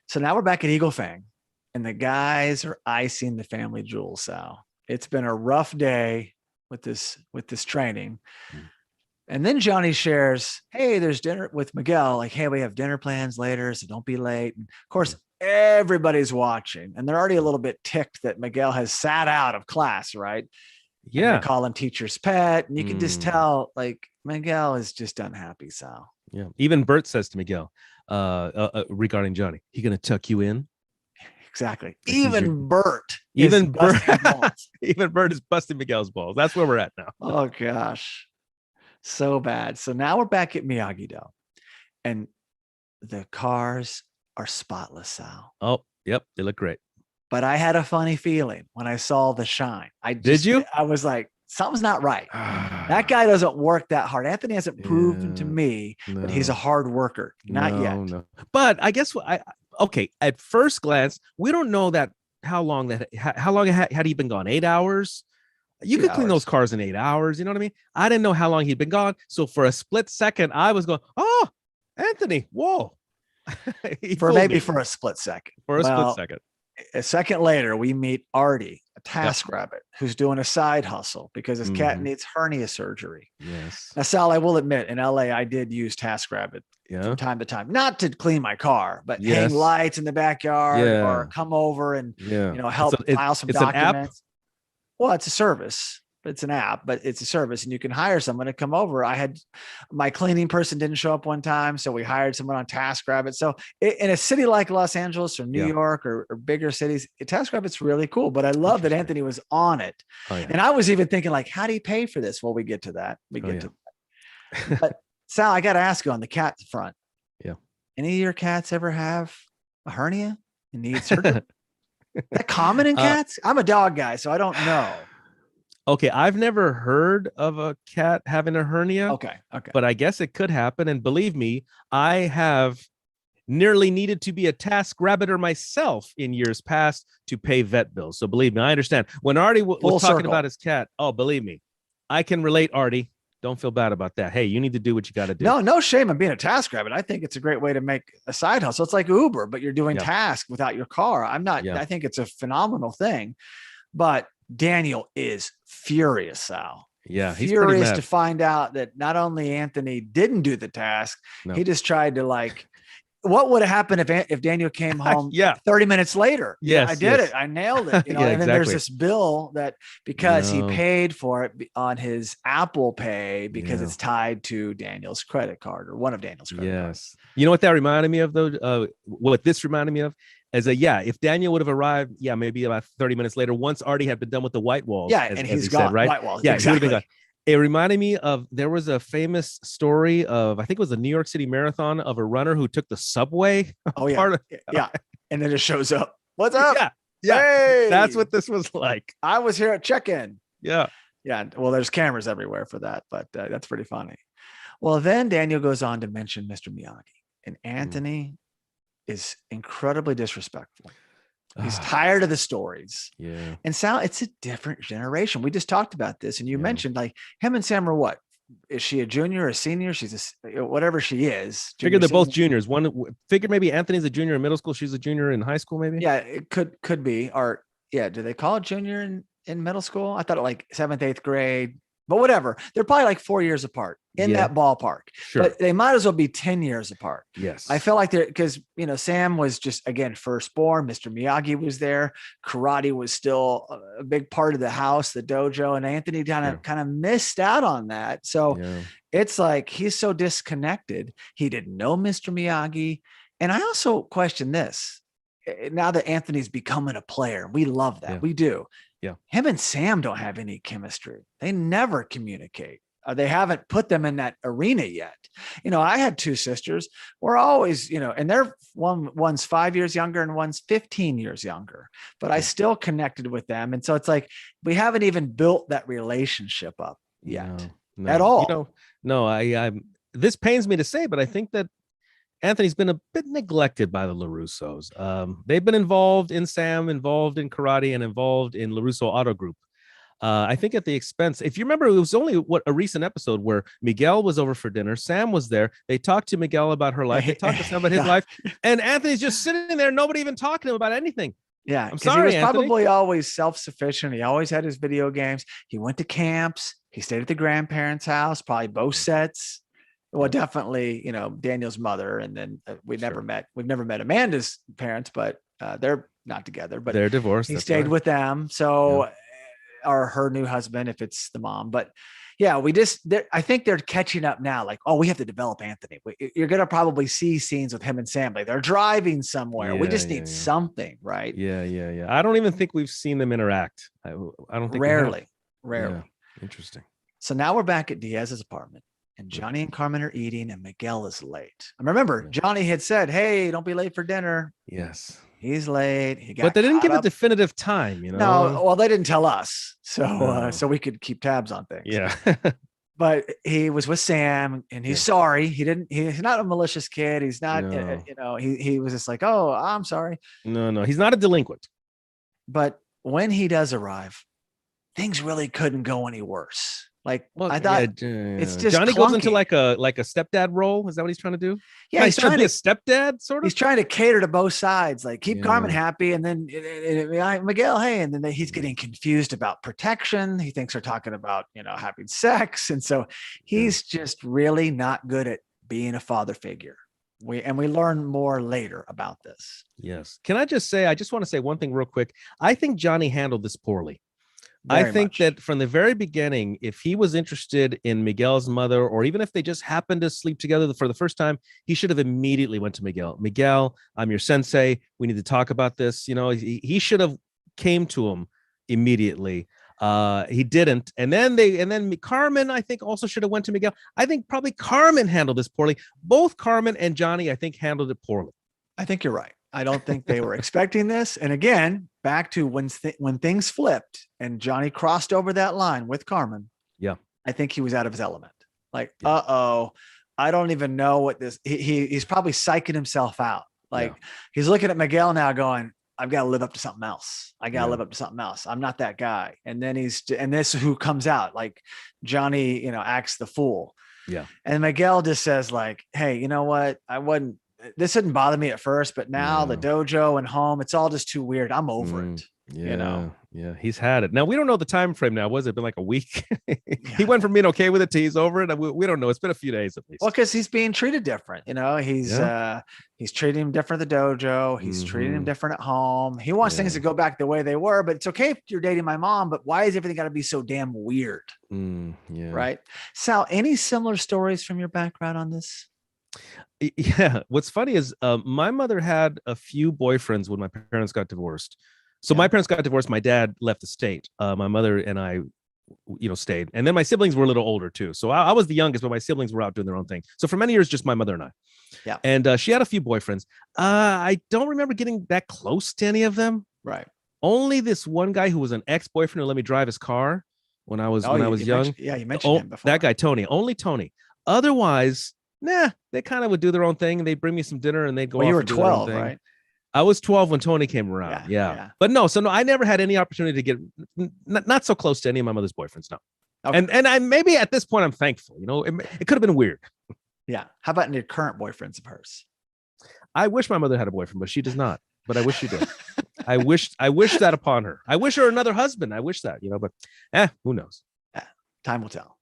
So now we're back at Eagle Fang, and the guys are icing the family jewels, Sal. It's been a rough day with this training. And then Johnny shares, hey, there's dinner with Miguel. Like, hey, we have dinner plans later, so don't be late. And of course, everybody's watching, and they're already a little bit ticked that Miguel has sat out of class, right? Yeah. And they call him teacher's pet. And you can just tell, like, Miguel is just unhappy, Sal. Yeah. Even Bert says to Miguel regarding Johnny, he going to tuck you in? Exactly. Even Bert is busting Miguel's balls. That's where we're at now. Oh gosh, so bad. So now we're back at Miyagi-Do, and the cars are spotless, Sal. Oh, yep, they look great. But I had a funny feeling when I saw the shine. Did you? I was like, something's not right. That guy doesn't work that hard. Anthony hasn't proven to me that he's a hard worker. Not yet. No. But I guess okay, at first glance, we don't know that how long had he been gone? 8 hours. You could clean those cars in 8 hours. You know what I mean? I didn't know how long he'd been gone. So for a split second, I was going, "Oh, Anthony, whoa!" For a split second. Split second. A second later, we meet Artie, a TaskRabbit, who's doing a side hustle because his cat needs hernia surgery. Yes. Now, Sal, I will admit, in LA, I did use TaskRabbit from time to time, not to clean my car, but hang lights in the backyard or come over and help file some documents. Well, it's a service. It's an app, but it's a service, and you can hire someone to come over. I had my cleaning person didn't show up one time, so we hired someone on TaskRabbit. So in a city like Los Angeles or New York or bigger cities, TaskRabbit's really cool. But I love that Anthony was on it, and I was even thinking like, how do you pay for this? Well, we get to that. To that. But Sal, I got to ask you on the cat front. Yeah. Any of your cats ever have a hernia and need surgery? Is that common in cats? I'm a dog guy, so I don't know. Okay, I've never heard of a cat having a hernia. Okay. But I guess it could happen. And believe me, I have nearly needed to be a TaskRabbiter myself in years past to pay vet bills. So believe me, I understand. When Artie was talking about his cat, believe me, I can relate, Artie. Don't feel bad about that. Hey, you need to do what you got to do. No shame in being a TaskRabbit. I think it's a great way to make a side hustle. It's like Uber, but you're doing tasks without your car. I think it's a phenomenal thing. But Daniel is furious, Sal. Yeah, he's furious to find out that not only Anthony didn't do the task, he just tried to what would have happened if Daniel came home 30 minutes later? Yes, I did it. I nailed it. And then there's this bill that because he paid for it on his Apple Pay because it's tied to Daniel's credit card or one of Daniel's credit cards. You know what that reminded me of though? What this reminded me of is if Daniel would have arrived, maybe about 30 minutes later, once Artie had been done with the white walls. And he's gone, said, right? White walls. Yeah, exactly. He would have been gone. It reminded me of, there was a famous story of, I think it was the New York City Marathon, of a runner who took the subway. Oh, yeah. And then it shows up. What's up? Yeah. Hey! That's what this was like. I was here at check-in. Yeah. Well, there's cameras everywhere for that, but that's pretty funny. Well, then Daniel goes on to mention Mr. Miyagi, and Anthony is incredibly disrespectful. He's tired of the stories. Yeah. And Sal, it's a different generation. We just talked about this. And you mentioned him and Sam are what? Is she a junior or a senior? She's whatever she is. Figure they're both juniors. Figure maybe Anthony's a junior in middle school. She's a junior in high school, maybe. Yeah, it could be. Or do they call it junior in middle school? I thought it 7th, 8th grade. But whatever, they're probably 4 years apart in that ballpark. Sure. But they might as well be 10 years apart. Yes. I feel like because, Sam was just, again, firstborn. Mr. Miyagi was there. Karate was still a big part of the house, the dojo. And Anthony kind of missed out on that. So it's like he's so disconnected. He didn't know Mr. Miyagi. And I also question this. Now that Anthony's becoming a player, we love that. We do. Yeah. Him and Sam don't have any chemistry. They never communicate. They haven't put them in that arena yet. I had two sisters. We're always, and they're one's 5 years younger and one's 15 years younger, but I still connected with them. And so it's like, we haven't even built that relationship up yet at all. I this pains me to say, but I think that Anthony's been a bit neglected by the LaRussos. They've been involved in Sam, involved in karate, and involved in LaRusso Auto Group. I think at the expense, if you remember, it was only a recent episode where Miguel was over for dinner. Sam was there. They talked to Miguel about her life. They talked to Sam about his life. And Anthony's just sitting there, nobody even talking to him about anything. Yeah. I'm sorry, he was Anthony. Probably always self-sufficient. He always had his video games. He went to camps. He stayed at the grandparents' house, probably both sets. Well, definitely, Daniel's mother, and then we've never met Amanda's parents, but they're not together, but they're divorced. He stayed with them. So, or her new husband, if it's the mom, but I think they're catching up now. We have to develop Anthony. You're going to probably see scenes with him and Sam. They're driving somewhere. We just need something, right? Yeah. I don't even think we've seen them interact. I don't think rarely. Yeah. Interesting. So now we're back at Diaz's apartment. And Johnny and Carmen are eating, and Miguel is late. I remember Johnny had said, "Hey, don't be late for dinner." Yes, he's late. But they didn't give a definitive time, No, well, they didn't tell us, so we could keep tabs on things. Yeah. But he was with Sam, and he's sorry. He's not a malicious kid. He's not. He was just like, "Oh, I'm sorry." No, he's not a delinquent. But when he does arrive, things really couldn't go any worse. Like, well, I thought it's just Johnny clunky. goes into like a stepdad role. Is that what he's trying to do? Yeah, he's trying to be a stepdad, sort of. He's trying to cater to both sides, like keep Carmen happy, and then Miguel, hey, and then he's getting confused about protection. He thinks they're talking about having sex, and so he's just really not good at being a father figure. We learn more later about this. Yes. Can I just say? I just want to say one thing real quick. I think Johnny handled this poorly. I think that from the very beginning, if he was interested in Miguel's mother, or even if they just happened to sleep together for the first time, he should have immediately went to Miguel. Miguel, I'm your sensei. We need to talk about this. He should have came to him immediately. He didn't. And then Carmen, I think, also should have went to Miguel. I think probably Carmen handled this poorly. Both Carmen and Johnny, I think, handled it poorly. I think you're right. I don't think they were expecting this. And again, back to when things flipped and Johnny crossed over that line with Carmen. Yeah. I think he was out of his element. Like, I don't even know what this, he's probably psyching himself out. Like he's looking at Miguel now going, I've got to live up to something else. I got to live up to something else. I'm not that guy. And then and this is who comes out, like Johnny, acts the fool. Yeah. And Miguel just says like, hey, you know what? This didn't bother me at first, but now the dojo and home, it's all just too weird. I'm over it. Yeah, he's had it. Now we don't know the time frame. Now, was it been like a week? He went from being okay with it to he's over it. We don't know. It's been a few days at least. Well, because he's being treated different. He's treating him different at the dojo. He's treating him different at home. He wants things to go back the way they were, but it's okay if you're dating my mom, but why is everything got to be so damn weird? Right. Sal, any similar stories from your background on this? Yeah. What's funny is my mother had a few boyfriends when my parents got divorced. So my parents got divorced. My dad left the state. My mother and I, stayed. And then my siblings were a little older too. So I was the youngest, but my siblings were out doing their own thing. So for many years, just my mother and I. Yeah. And she had a few boyfriends. I don't remember getting that close to any of them. Right. Only this one guy who was an ex-boyfriend who let me drive his car when I was young. You mentioned him before. That guy, Tony. Only Tony. Otherwise, they kind of would do their own thing. They'd bring me some dinner and they'd go off. You were and do 12, their own thing. right? I was 12 when Tony came around. Yeah. But no, I never had any opportunity to get not so close to any of my mother's boyfriends. No. Okay. And I maybe at this point I'm thankful. It could have been weird. Yeah. How about any current boyfriends of hers? I wish my mother had a boyfriend, but she does not. But I wish she did. I wish that upon her. I wish her another husband. I wish that, but who knows? Time will tell.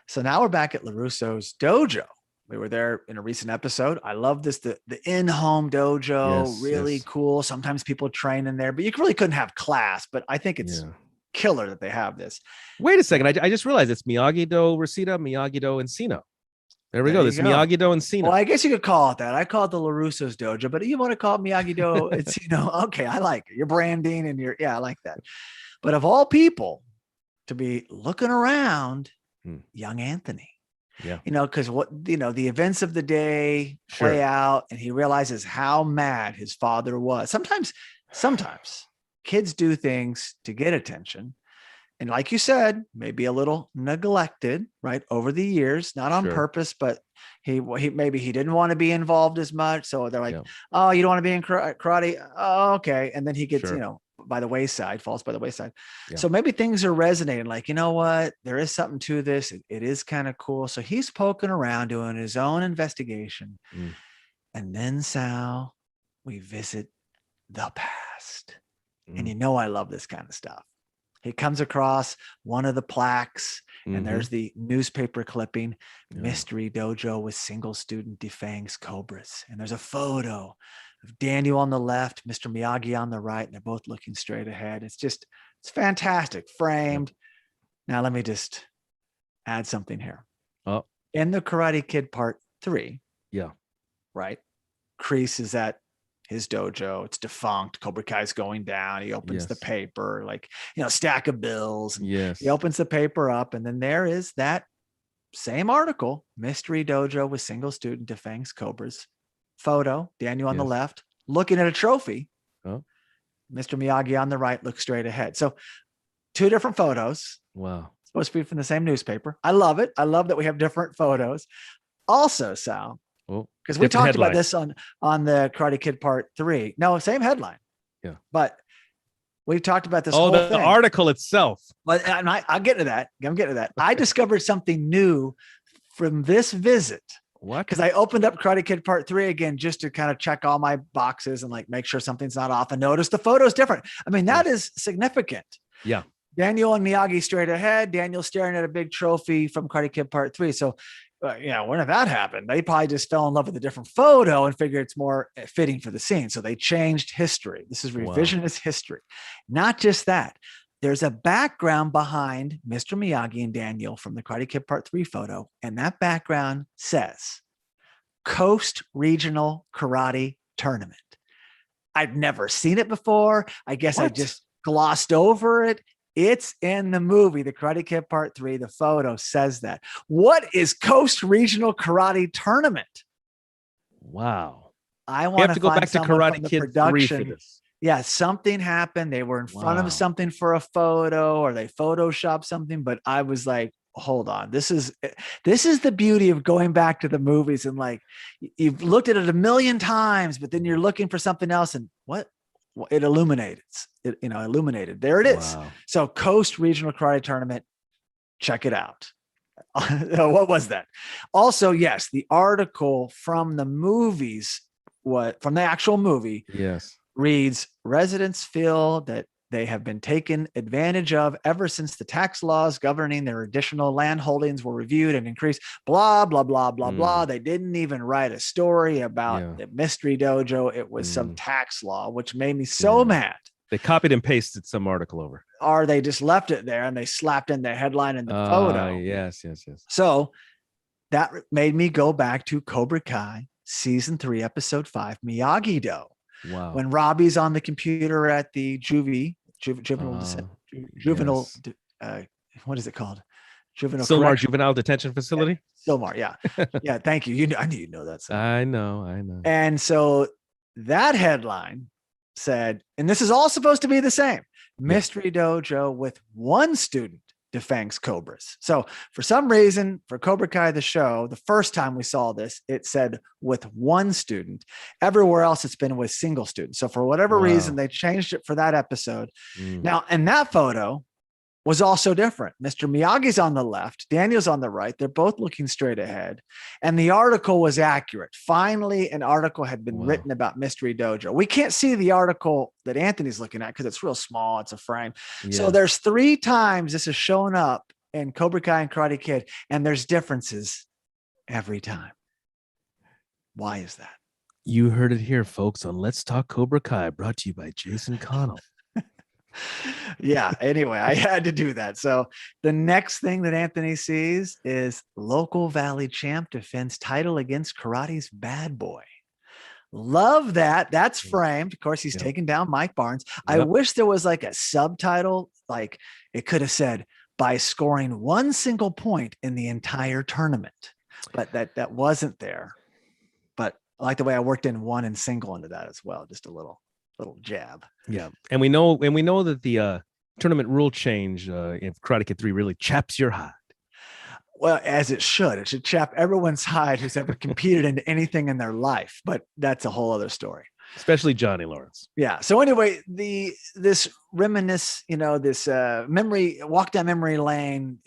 So now we're back at Larusso's dojo. We were there in a recent episode. I love this, the in-home dojo, really cool. Sometimes people train in there, but you really couldn't have class, but I think it's killer that they have this. Wait a second. I just realized it's Miyagi-Do, Reseda, Miyagi-Do, and Sino. There we go. This Miyagi-Do and Sino. Well, I guess you could call it that. I call it the Larusso's dojo, but you want to call it Miyagi-Do and Sino. Okay, I like it. Your branding and I like that. But of all people to be looking around, young Anthony. Yeah. Because the events of the day play out and he realizes how mad his father was. Sometimes kids do things to get attention. And like you said, maybe a little neglected, right? Over the years, not on purpose, but he maybe he didn't want to be involved as much. So they're like, oh, you don't want to be in karate? Oh, okay. And then he gets, by the wayside, falls by the wayside. Yeah. So maybe things are resonating like, you know what, there is something to this. It is kind of cool. So he's poking around doing his own investigation. And then Sal, we visit the past. And I love this kind of stuff. He comes across one of the plaques and there's the newspaper clipping, Mystery Dojo with single student defangs cobras. And there's a photo of Daniel on the left, Mr. Miyagi on the right, and they're both looking straight ahead. It's fantastic, framed. Now, let me just add something here. Oh. In the Karate Kid Part 3, right? Kreese is at his dojo. It's defunct. Cobra Kai is going down. He opens the paper, like, stack of bills. Yes. He opens the paper up, and then there is that same article, Mystery Dojo with single student defangs cobras. Photo, Daniel on the left, looking at a trophy. Oh. Mr. Miyagi on the right, looks straight ahead. So 2 different photos. Wow. Supposed to be from the same newspaper. I love it. I love that we have different photos. Also, Sal, because we talked about this on the Karate Kid Part 3. No, same headline. Yeah. But We've talked about this whole thing. The article itself. But I'll get to that. I'm getting to that. I discovered something new from this visit. What? Because I opened up Karate Kid Part 3 again just to kind of check all my boxes and like make sure something's not off, and notice the photo's different. I mean, that is significant. Yeah. Daniel and Miyagi straight ahead. Daniel staring at a big trophy from Karate Kid Part 3. So, when did that happen? They probably just fell in love with a different photo and figured it's more fitting for the scene. So they changed history. This is revisionist history. Not just that. There's a background behind Mr. Miyagi and Daniel from the Karate Kid Part 3 photo. And that background says Coast Regional Karate Tournament. I'd never seen it before. I guess I just glossed over it. It's in the movie, The Karate Kid Part 3. The photo says that. What is Coast Regional Karate Tournament? Wow. I want to go back to Karate Kid production. 3 for this. Yeah, something happened. They were in front of something for a photo, or they photoshopped something. But I was like, hold on. This is the beauty of going back to the movies, and like you've looked at it a million times, but then you're looking for something else, and what? It illuminated. Illuminated. There it is. Wow. So Coast Regional Karate Tournament. Check it out. What was that? Also, yes, the article from the movies, from the actual movie, reads, residents feel that they have been taken advantage of ever since the tax laws governing their additional land holdings were reviewed and increased, blah, blah, blah, blah, blah. They didn't even write a story about the mystery dojo. It was some tax law, which made me so mad. They copied and pasted some article over. Or they just left it there and they slapped in the headline in the photo. Yes. So that made me go back to Cobra Kai season 3, episode 5, Miyagi-Do. Wow. When Robbie's on the computer at the juvenile, what is it called? Sylmar Juvenile Detention Facility. Sylmar, yeah. Yeah, thank you. I knew you'd know that. I know. And so that headline said, and this is all supposed to be the same, mystery dojo with one student defangs cobras. So for some reason, for Cobra Kai, the show, the first time we saw this, it said with one student. Everywhere else, it's been with single students. So for whatever reason, they changed it for that episode. Now, and that photo was also different. Mr. Miyagi's on the left, Daniel's on the right. They're both looking straight ahead. And the article was accurate. Finally, an article had been written about Mystery Dojo. We can't see the article that Anthony's looking at because it's real small. It's a frame. So there's 3 times this has shown up in Cobra Kai and Karate Kid, and there's differences every time. Why is that? You heard it here, folks, on Let's Talk Cobra Kai, brought to you by Jason Connell. Yeah. Anyway, I had to do that. So the next thing that Anthony sees is local Valley champ defends title against karate's bad boy. Love that. That's framed. Of course, he's taken down Mike Barnes. I wish there was like a subtitle, like it could have said by scoring 1 single point in the entire tournament, but that wasn't there. But I like the way I worked in 1 and single into that as well. Just a little jab. Yeah. And we know that the tournament rule change in Karate Kid 3 really chaps your hide. Well, as it should. It should chap everyone's hide who's ever competed in anything in their life. But that's a whole other story. Especially Johnny Lawrence. Yeah. So anyway, this reminisce, this memory walk down memory lane,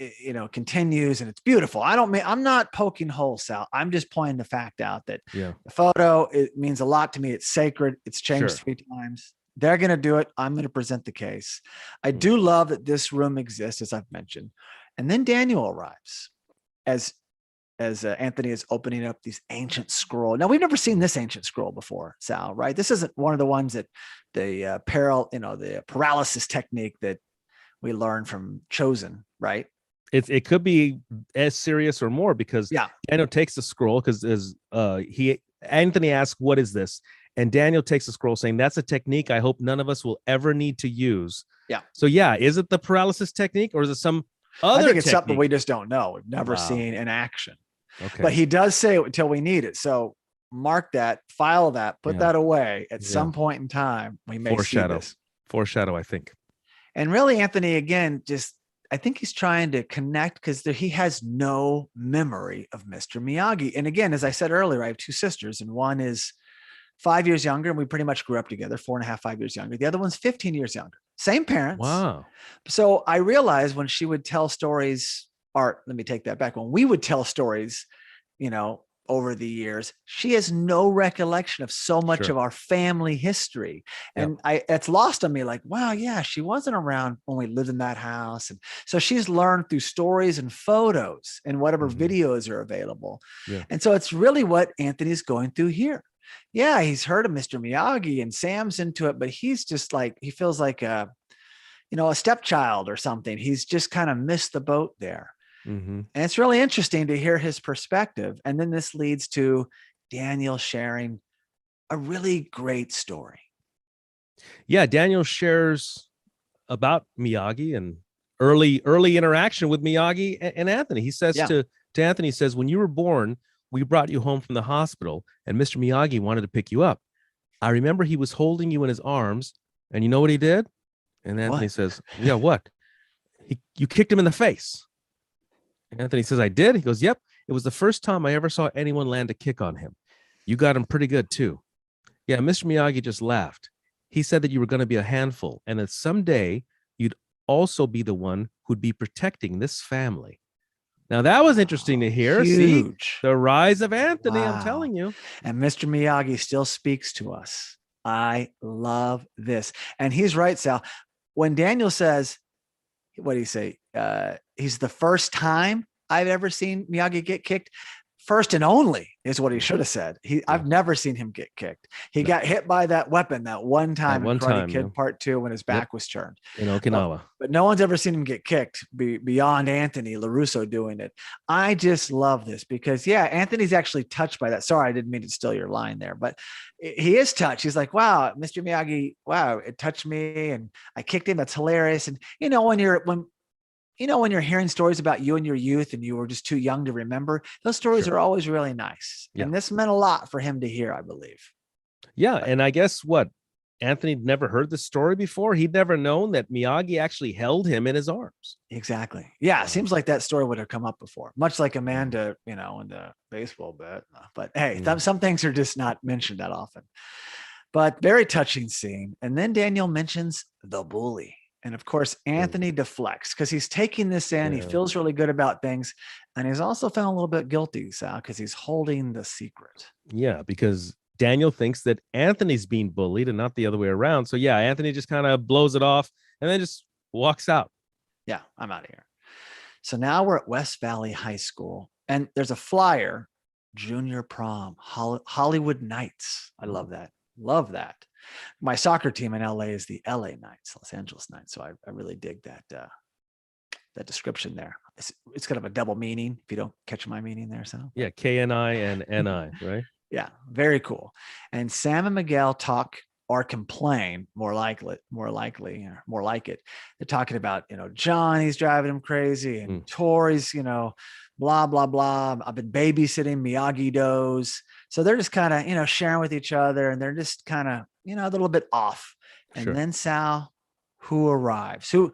continues, and it's beautiful. I'm not poking holes, Sal. I'm just pointing the fact out that the photo, it means a lot to me. It's sacred. It's changed 3 times. They're going to do it. I'm going to present the case. I do love that this room exists, as I've mentioned. And then Daniel arrives as Anthony is opening up these ancient scroll. Now, we've never seen this ancient scroll before, Sal, right? This isn't one of the ones that the paralysis technique that we learned from Chosen, right? It could be as serious or more because Daniel takes the scroll because Anthony asks, "What is this?" And Daniel takes the scroll saying, "That's a technique I hope none of us will ever need to use." Yeah. So is it the paralysis technique or is it some other? I think it's technique? something we just don't know. We've never seen in action. Okay. But he does say it until we need it. So mark that, file that, put that away. At some point in time, we may see this. Foreshadow, I think. And really, Anthony, again, I think he's trying to connect because he has no memory of Mr. Miyagi. And again, as I said earlier, I have 2 sisters, and one is 5 years younger, and we pretty much grew up together, 4.5, 5 years younger. The other one's 15 years younger. Same parents. Wow. So I realized when she would tell stories, or let me take that back. When we would tell stories, over the years, she has no recollection of so much of our family history. And it's lost on me, like, wow, yeah, she wasn't around when we lived in that house. And so she's learned through stories and photos and whatever videos are available. Yeah. And so it's really what Anthony's going through here. Yeah, he's heard of Mr. Miyagi and Sam's into it, but he's just like, he feels like a stepchild or something. He's just kind of missed the boat there. And it's really interesting to hear his perspective. And then this leads to Daniel sharing a really great story. Yeah, Daniel shares about Miyagi and early interaction with Miyagi and Anthony. He says to Anthony, he says, when you were born, we brought you home from the hospital and Mr. Miyagi wanted to pick you up. I remember he was holding you in his arms, and you know what he did? And Anthony says, yeah, what? You kicked him in the face. Anthony says, I did? He goes, yep. It was the first time I ever saw anyone land a kick on him. You got him pretty good too. Yeah, Mr. Miyagi just laughed. He said that you were going to be a handful and that someday you'd also be the one who'd be protecting this family. Now that was interesting to hear. Huge. See, the rise of Anthony, I'm telling you. And Mr. Miyagi still speaks to us. I love this. And he's right, Sal. When Daniel says, what do you say? He's the first time I've ever seen Miyagi get kicked. First and only is what he should have said. I've never seen him get kicked. He got hit by that weapon that one time in Karate Kid Part 2 when his back was turned. In Okinawa. But no one's ever seen him get kicked beyond Anthony Larusso doing it. I just love this because, Anthony's actually touched by that. Sorry, I didn't mean to steal your line there, but he is touched. He's like, wow, Mr. Miyagi, wow, it touched me and I kicked him. That's hilarious. And, when you're hearing stories about you in your youth and you were just too young to remember, those stories are always really nice. Yeah. And this meant a lot for him to hear, I believe. Yeah. And I guess Anthony never heard the story before. He'd never known that Miyagi actually held him in his arms. Exactly. Yeah. It seems like that story would have come up before, much like Amanda, in the baseball bet. But hey, some things are just not mentioned that often. But very touching scene. And then Daniel mentions the bully. And of course, Anthony deflects because he's taking this in. He feels really good about things. And he's also feeling a little bit guilty, Sal, because he's holding the secret. Yeah, because Daniel thinks that Anthony's being bullied and not the other way around. So Anthony just kind of blows it off and then just walks out. Yeah, I'm out of here. So now we're at West Valley High School and there's a flyer, junior prom, Hollywood Nights. I love that. Love that. My soccer team in LA is the LA Knights, Los Angeles Knights. So I really dig that description there. It's kind of a double meaning if you don't catch my meaning there. So yeah, KNI and NI, right? Yeah, very cool. And Sam and Miguel talk or complain more like it. They're talking about, Johnny's driving him crazy and Tori's, blah, blah, blah. I've been babysitting Miyagi-Dos. So they're just kind of, sharing with each other and they're just kind of, a little bit off. And then Sal, who arrives, who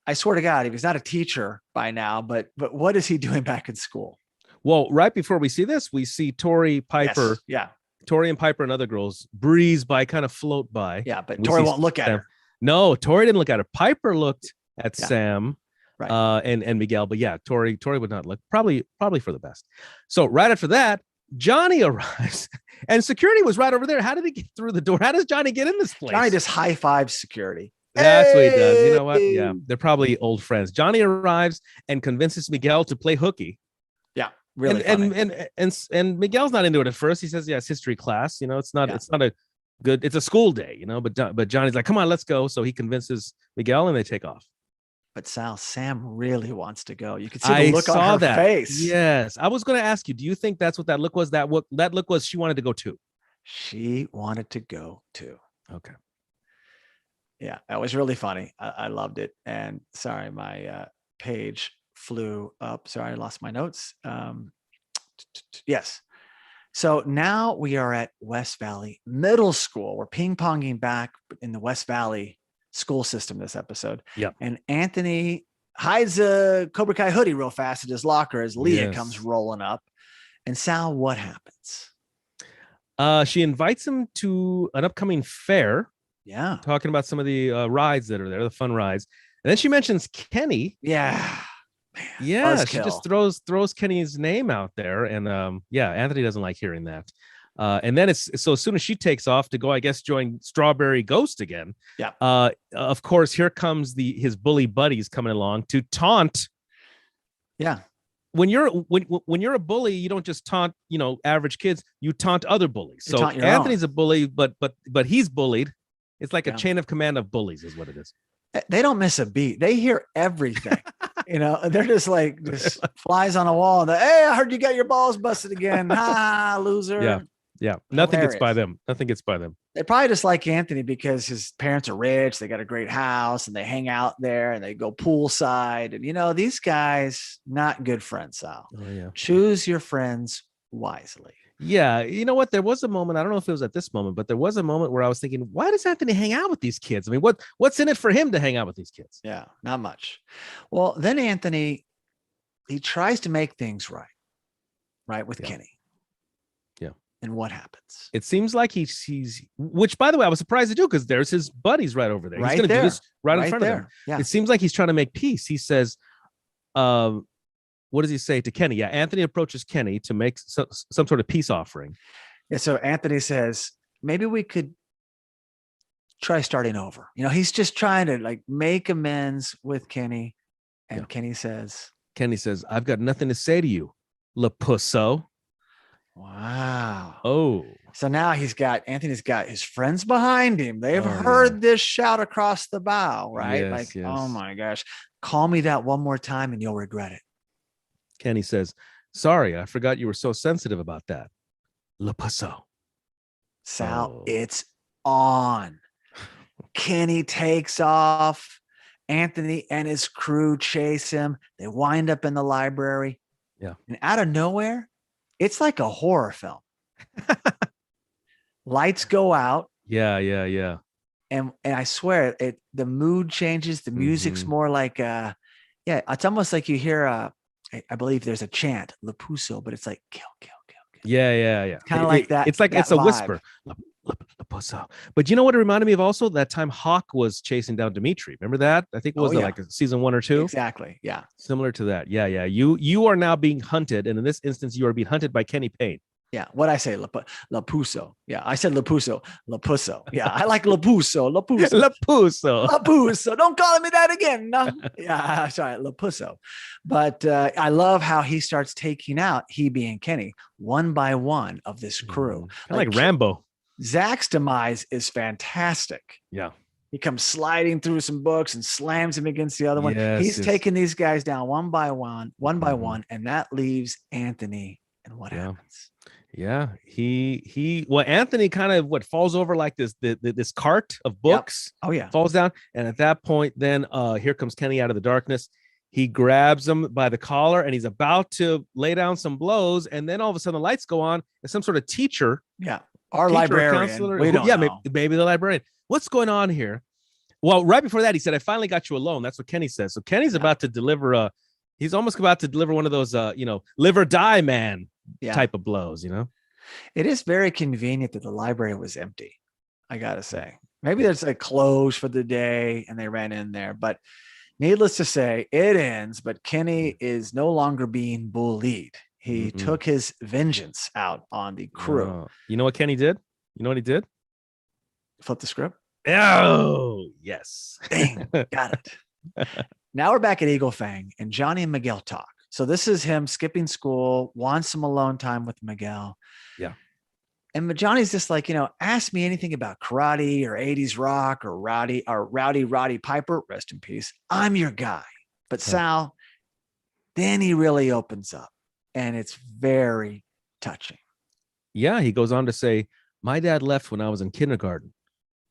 I swear to God, if he's not a teacher by now, but what is he doing back in school? Well, right before we see this, we see Tori, Piper. Yes. Yeah. Tori and Piper and other girls breeze by, kind of float by. Yeah, but Tori won't look at her. No, Tori didn't look at her. Piper looked at Sam and Miguel. But Tori would not look. Probably for the best. So right after that, Johnny arrives and security was right over there. How did he get through the door? How does Johnny get in this place? Johnny just high fives security. That's what he does. You know what? Yeah, they're probably old friends. Johnny arrives and convinces Miguel to play hooky. Yeah, really. And Miguel's not into it at first. He says, "Yeah, it's history class. It's not a good. It's a school day. But Johnny's like, come on, let's go." So he convinces Miguel, and they take off. But Sam really wants to go. You could see the look on her face. Yes, I was going to ask you. Do you think that's what that look was? That look was she wanted to go too. She wanted to go too. Okay. Yeah, that was really funny. I loved it. And sorry, my page flew up. Sorry, I lost my notes. Yes. So now we are at West Valley Middle School. We're ping-ponging back in the West Valley school system this episode. Yeah. And Anthony hides a Cobra Kai hoodie real fast at his locker as Leah comes rolling up. And Sal, what happens? She invites him to an upcoming fair Yeah. talking about some of the rides that are there, the fun rides. And then she mentions Kenny. Yeah. Man, Yeah, she buzzkill. just throws Kenny's name out there. And yeah, Anthony doesn't like hearing that. And then it's so as soon as she takes off to go, I guess, join Strawberry Ghost again. Yeah. Of course, here comes his bully buddies coming along to taunt. Yeah. When you're a bully, you don't just taunt, average kids. You taunt other bullies. So Anthony's a bully, but he's bullied. It's like a chain of command of bullies, is what it is. They don't miss a beat. They hear everything. They're just like flies on a wall. Hey, I heard you got your balls busted again. Ha, loser. Yeah. Nothing gets by them. They probably just like Anthony because his parents are rich. They got a great house and they hang out there and they go poolside. And, these guys, not good friends, Sal. Oh, yeah. Choose your friends wisely. Yeah. You know what? There was a moment, I don't know if it was at this moment, but there was a moment where I was thinking, why does Anthony hang out with these kids? I mean, what's in it for him to hang out with these kids? Yeah, not much. Well, then Anthony, he tries to make things right with Kenny. Yeah. And what happens? It seems like he's which, by the way, I was surprised to do because there's his buddies right over there. He's going to do this right in front of them. Yeah. It seems like he's trying to make peace. He says, what does he say to Kenny? Yeah, Anthony approaches Kenny to make some sort of peace offering. Yeah, so Anthony says, maybe we could try starting over. He's just trying to make amends with Kenny. And Kenny says, I've got nothing to say to you, Lapusso. Wow. Oh. So now Anthony's got his friends behind him. They've heard this shout across the bow, right? Yes. Oh my gosh, call me that one more time and you'll regret it. Kenny says, sorry, I forgot you were so sensitive about that. Lapusso. Sal, it's on. Kenny takes off. Anthony and his crew chase him. They wind up in the library. Yeah. And out of nowhere, it's like a horror film. Lights go out. Yeah. And I swear the mood changes. The music's more like it's almost like you hear I believe there's a chant, Lapusso, but it's like kill. Yeah. Kind of like that. It's like that it's a vibe. whisper. Lapusso. But you know what it reminded me of also? That time Hawk was chasing down Dimitri. Remember that? I think it was like season 1 or 2. Exactly. Yeah. Similar to that. Yeah. You are now being hunted, and in this instance, you are being hunted by Kenny Payne. Yeah. What I say, Lapusso. Yeah, I said Lapusso. Yeah, I like Lapusso. Lapusso. Don't call me that again. No. Yeah, sorry, Lapusso. But I love how he starts taking out, he being Kenny, one by one of this crew. Like Rambo. Zach's demise is fantastic. Yeah. He comes sliding through some books and slams him against the other one. He's Yes. taking these guys down one by one, and that leaves Anthony. And what happens? Yeah, Anthony kind of falls over like this cart of books. Yep. Oh yeah, falls down, and at that point, then here comes Kenny out of the darkness. He grabs him by the collar, and he's about to lay down some blows, and then all of a sudden the lights go on, and some sort of teacher, our librarian, counselor, we don't know. maybe the librarian. What's going on here? Well, right before that, he said, "I finally got you alone." That's what Kenny says. So Kenny's about to deliver he's almost about to deliver one of those live or die man type of blows. It is very convenient that the library was empty, I gotta say. Maybe there's closed for the day and they ran in there, but needless to say, it ends. But Kenny is no longer being bullied. He took his vengeance out on the crew. You know what Kenny did? You know what he did? Flip the script. Oh, yes. Dang, got it. Now we're back at Eagle Fang, and Johnny and Miguel talk. So this is him skipping school, wants some alone time with Miguel. Yeah. And Johnny's just like, ask me anything about karate or 80s rock or Rowdy Roddy Piper, rest in peace. I'm your guy. But Sal, then he really opens up, and it's very touching. Yeah, he goes on to say, my dad left when I was in kindergarten.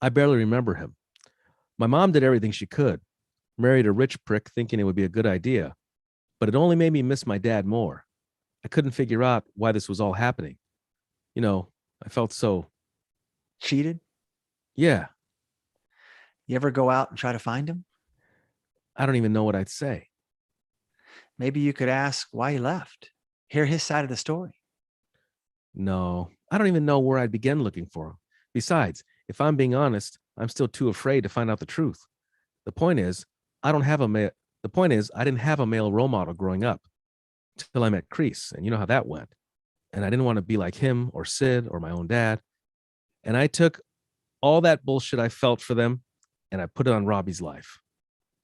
I barely remember him. My mom did everything she could, married a rich prick thinking it would be a good idea, but it only made me miss my dad more. I couldn't figure out why this was all happening. I felt so cheated. Yeah. You ever go out and try to find him? I don't even know what I'd say. Maybe you could ask why he left. Hear his side of the story. No, I don't even know where I'd begin looking for him. Besides, if I'm being honest, I'm still too afraid to find out the truth. The point is, I don't have a male. The point is, I didn't have a male role model growing up until I met Kreese, and you know how that went. And I didn't want to be like him or Sid or my own dad. And I took all that bullshit I felt for them and I put it on Robbie's life.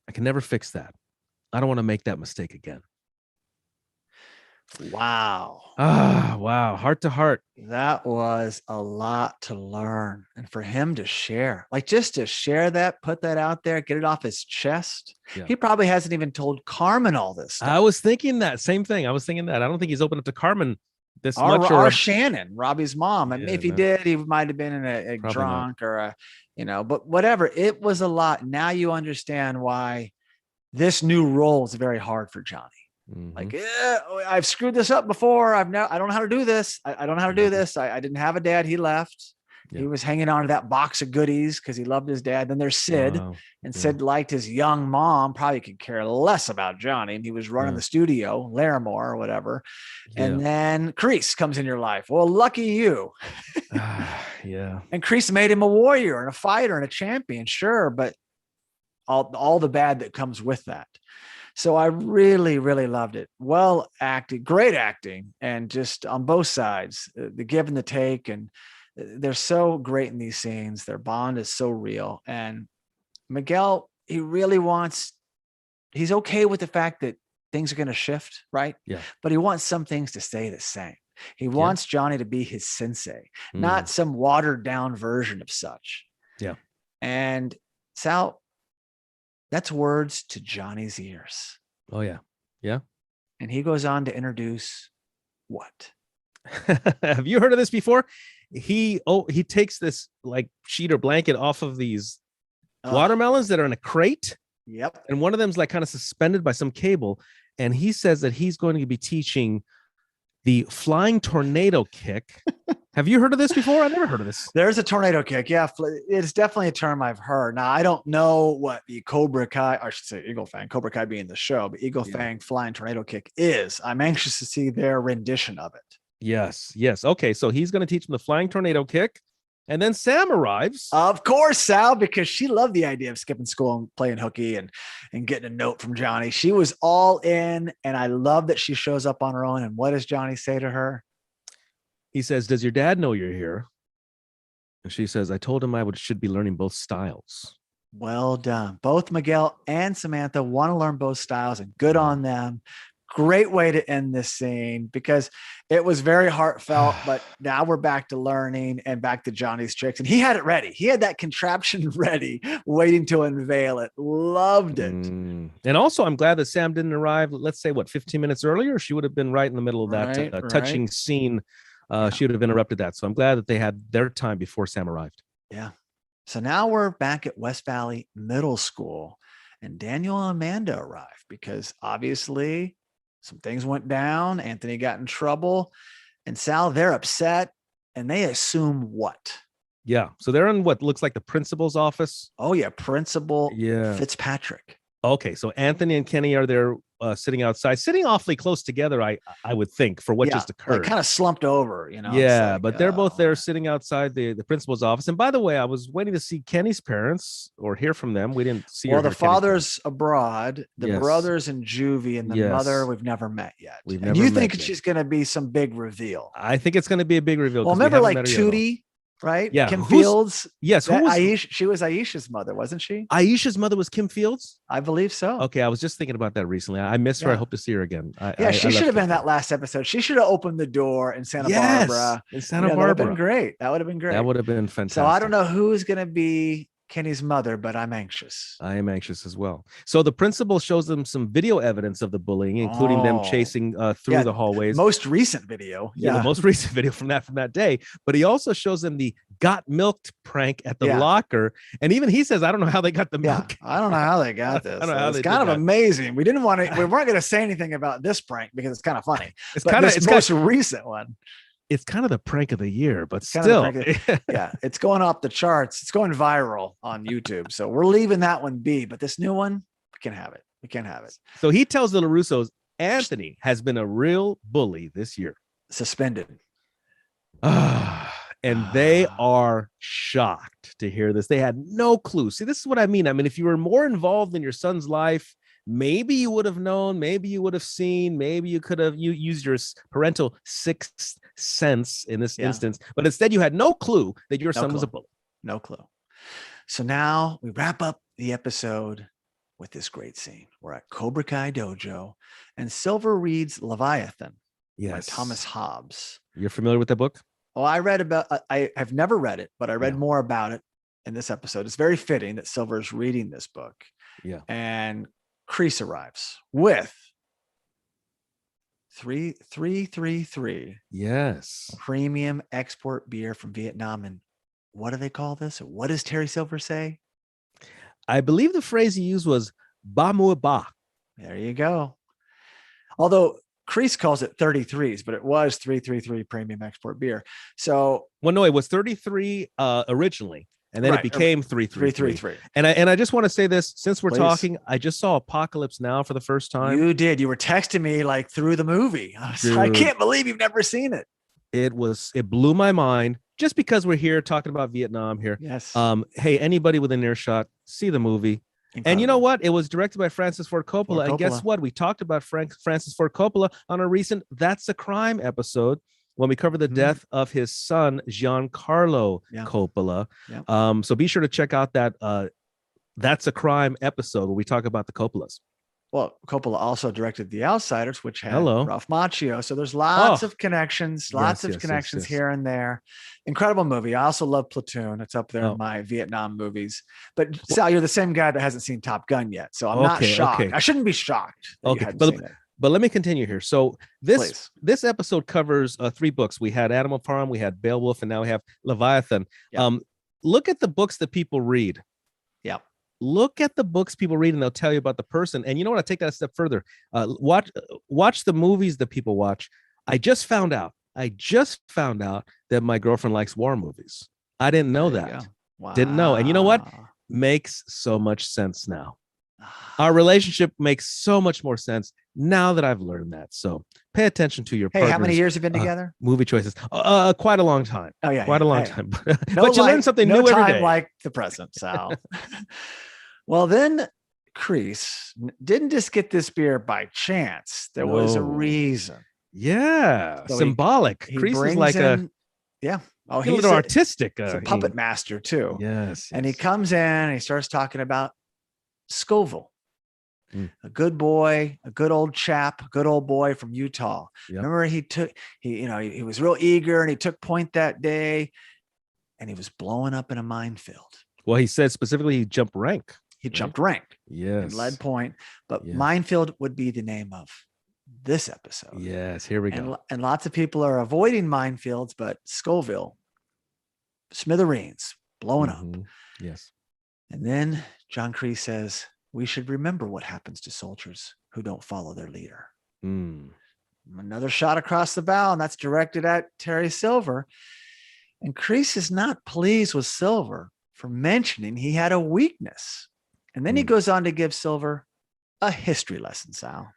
I can never fix that. I don't want to make that mistake again. Wow. Wow. Heart to heart. That was a lot to learn. And for him to share, like just to share that, put that out there, get it off his chest. Yeah. He probably hasn't even told Carmen all this stuff. I was thinking that same thing. I was thinking that. I don't think he's opened up to Carmen this much. Or Shannon, Robbie's mom. And if he did, he might have been in a drunk or a, but whatever. It was a lot. Now you understand why this new role is very hard for Johnny. Mm-hmm. Like, I've screwed this up before. I don't know how to do this. I don't know how to do this. I didn't have a dad. He left. Yeah. He was hanging on to that box of goodies because he loved his dad. Then there's Sid. Wow. And Sid liked his young mom, probably could care less about Johnny. And he was running the studio, Larimore or whatever. Yeah. And then Kreese comes in your life. Well, lucky you. Yeah. And Kreese made him a warrior and a fighter and a champion. Sure. But all the bad that comes with that. So I really, really loved it. Well acted, great acting, and just on both sides, the give and the take. And they're so great in these scenes. Their bond is so real. And Miguel, he's okay with the fact that things are going to shift, right? Yeah. But he wants some things to stay the same. He wants Johnny to be his sensei, not some watered down version of such. Yeah. And Sal, that's words to Johnny's ears. Oh, yeah. Yeah. And he goes on to introduce what? Have you heard of this before? He takes this like sheet or blanket off of these watermelons that are in a crate. Yep. And one of them's like kind of suspended by some cable. And he says that he's going to be teaching the flying tornado kick. Have you heard of this before? I never heard of this. There's a tornado kick. Yeah, it's definitely a term I've heard. Now, I don't know what the Cobra Kai, or I should say Eagle Fang, Cobra Kai being the show, but Eagle Fang flying tornado kick is. I'm anxious to see their rendition of it. Yes. Okay, so he's going to teach them the flying tornado kick. And then Sam arrives. Of course, Sal, because she loved the idea of skipping school and playing hooky and getting a note from Johnny. She was all in, and I love that she shows up on her own. And what does Johnny say to her? He says, "Does your dad know you're here?" And she says, "I told him should be learning both styles." Well done. Both Miguel and Samantha want to learn both styles, and good on them. Great way to end this scene because it was very heartfelt, but now we're back to learning and back to Johnny's tricks. And he had it ready. He had that contraption ready, waiting to unveil it. Loved it. And also, I'm glad that Sam didn't arrive, let's say, 15 minutes earlier? She would have been right in the middle of that touching scene. She would have interrupted that. So I'm glad that they had their time before Sam arrived. Yeah. So now we're back at West Valley Middle School, and Daniel and Amanda arrive because obviously some things went down. Anthony got in trouble, and Sal, they're upset, and they assume what? Yeah. So they're in what looks like the principal's office. Oh yeah. Principal Fitzpatrick. Okay. So Anthony and Kenny are there sitting outside, sitting awfully close together, I would think, for what just occurred. Like kind of slumped over, Yeah, like, but they're both there sitting outside the principal's office. And by the way, I was waiting to see Kenny's parents or hear from them. We didn't see. Well, the father's abroad, the brother's in juvie, and the mother we've never met yet. And you think she's going to be some big reveal? I think it's going to be a big reveal. Well, remember like Tootie? Right? Yeah. Kim Fields. Yes. She was Aisha's mother, wasn't she? Aisha's mother was Kim Fields? I believe so. Okay. I was just thinking about that recently. I miss her. I hope to see her again. She should have been that last episode. She should have opened the door in Santa Barbara. In Santa Barbara. That would have been great. That would have been great. That would have been fantastic. So I don't know who's going to be Kenny's mother, but I'm anxious. I am anxious as well. So the principal shows them some video evidence of the bullying, including them chasing through the hallways. Most recent video. Yeah, the most recent video from that day. But he also shows them the got milked prank at the locker. And even he says, I don't know how they got the milk. I don't know how they got this. It's kind of amazing. We weren't going to say anything about this prank because it's kind of funny. It's the most recent one. It's kind of the prank of the year, but still, it's going off the charts. It's going viral on YouTube. So we're leaving that one be, but this new one, we can have it. We can have it. So he tells the LaRussos, Anthony has been a real bully this year. Suspended. And they are shocked to hear this. They had no clue. See, this is what I mean. I mean, if you were more involved in your son's life, maybe you would have known, maybe you would have seen, maybe you could have used your parental sixth sense in this instance, but instead you had no clue that your son was a bully. No clue. So now we wrap up the episode with this great scene. We're at Cobra Kai Dojo, and Silver reads Leviathan by Thomas Hobbes. You're familiar with that book? Oh, I read about, I've never read it, but I read more about it in this episode. It's very fitting that Silver is reading this book. Yeah. And Kreese arrives with 333. Yes. Premium export beer from Vietnam. And what do they call this? What does Terry Silver say? I believe the phrase he used was ba mua ba. There you go. Although Kreese calls it 33s, but it was 333 premium export beer. So, well, no, it was 33 originally, and then it became 333. And I just want to say this, since we're talking, I just saw Apocalypse Now for the first time. You did. You were texting me like through the movie. I can't believe you've never seen it. It blew my mind. Just because we're here talking about Vietnam here. Yes. Hey, anybody within earshot, see the movie. Incredible. And you know what? It was directed by Francis Ford Coppola. And guess what? We talked about Francis Ford Coppola on a recent That's a Crime episode when we covered the death of his son, Giancarlo Coppola. Yeah. So be sure to check out that That's a Crime episode where we talk about the Coppolas. Well, Coppola also directed The Outsiders, which had ralphmacchio. So there's lots of connections, connections here and there. Incredible movie. I also love Platoon. It's up there in my Vietnam movies. But Sal, you're the same guy that hasn't seen Top Gun yet. So I'm not shocked. I shouldn't be shocked. But let me continue here. So this episode covers 3 books. We had Animal Farm, we had Beowulf, and now we have Leviathan. Yep. Look at the books that people read. Yeah. Look at the books people read, and they'll tell you about the person. And you know what? I take that a step further. Watch the movies that people watch. I just found out that my girlfriend likes war movies. I didn't know that. Wow. Didn't know. And you know what? Makes so much sense now. Our relationship makes so much more sense now that I've learned that. So pay attention to your partners. How many years have you been together? Movie choices. Quite a long time. Oh yeah, quite a long time. But you learn something new every day. Like the present, Sal. Well, then Kreese didn't just get this beer by chance. There was a reason. Yeah, so symbolic. Kreese is like he's a little artistic. He's a puppet master too. Yes. And he comes in and he starts talking about Scoville, a good boy, a good old chap, a good old boy from Utah. Yep. Remember, he was real eager and he took point that day, and he was blowing up in a minefield. Well, he said specifically he jumped rank. He jumped rank. Yes. And led point, but Minefield would be the name of this episode. Yes, here we go. And lots of people are avoiding minefields, but Scoville, smithereens, blowing up. Yes. And then John Kreese says, we should remember what happens to soldiers who don't follow their leader. Another shot across the bow, and that's directed at Terry Silver. And Kreese is not pleased with Silver for mentioning he had a weakness. And then he goes on to give Silver a history lesson, Sal.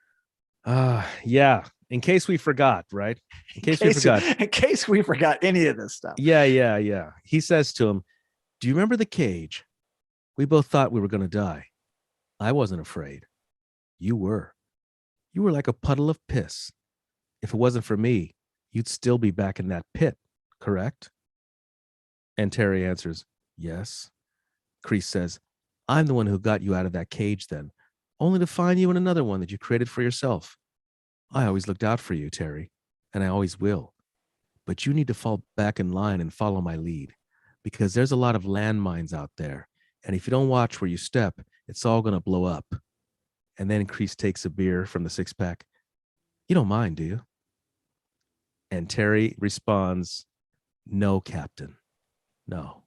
Yeah. In case we forgot, right? In case we forgot any of this stuff. Yeah. He says to him, do you remember the cage? We both thought we were going to die. I wasn't afraid. You were. You were like a puddle of piss. If it wasn't for me, you'd still be back in that pit, correct? And Terry answers, yes. Kreese says, I'm the one who got you out of that cage then, only to find you in another one that you created for yourself. I always looked out for you, Terry, and I always will. But you need to fall back in line and follow my lead, because there's a lot of landmines out there. And if you don't watch where you step, it's all going to blow up. And then Kreese takes a beer from the 6-pack. You don't mind, do you? And Terry responds, no, Captain. No.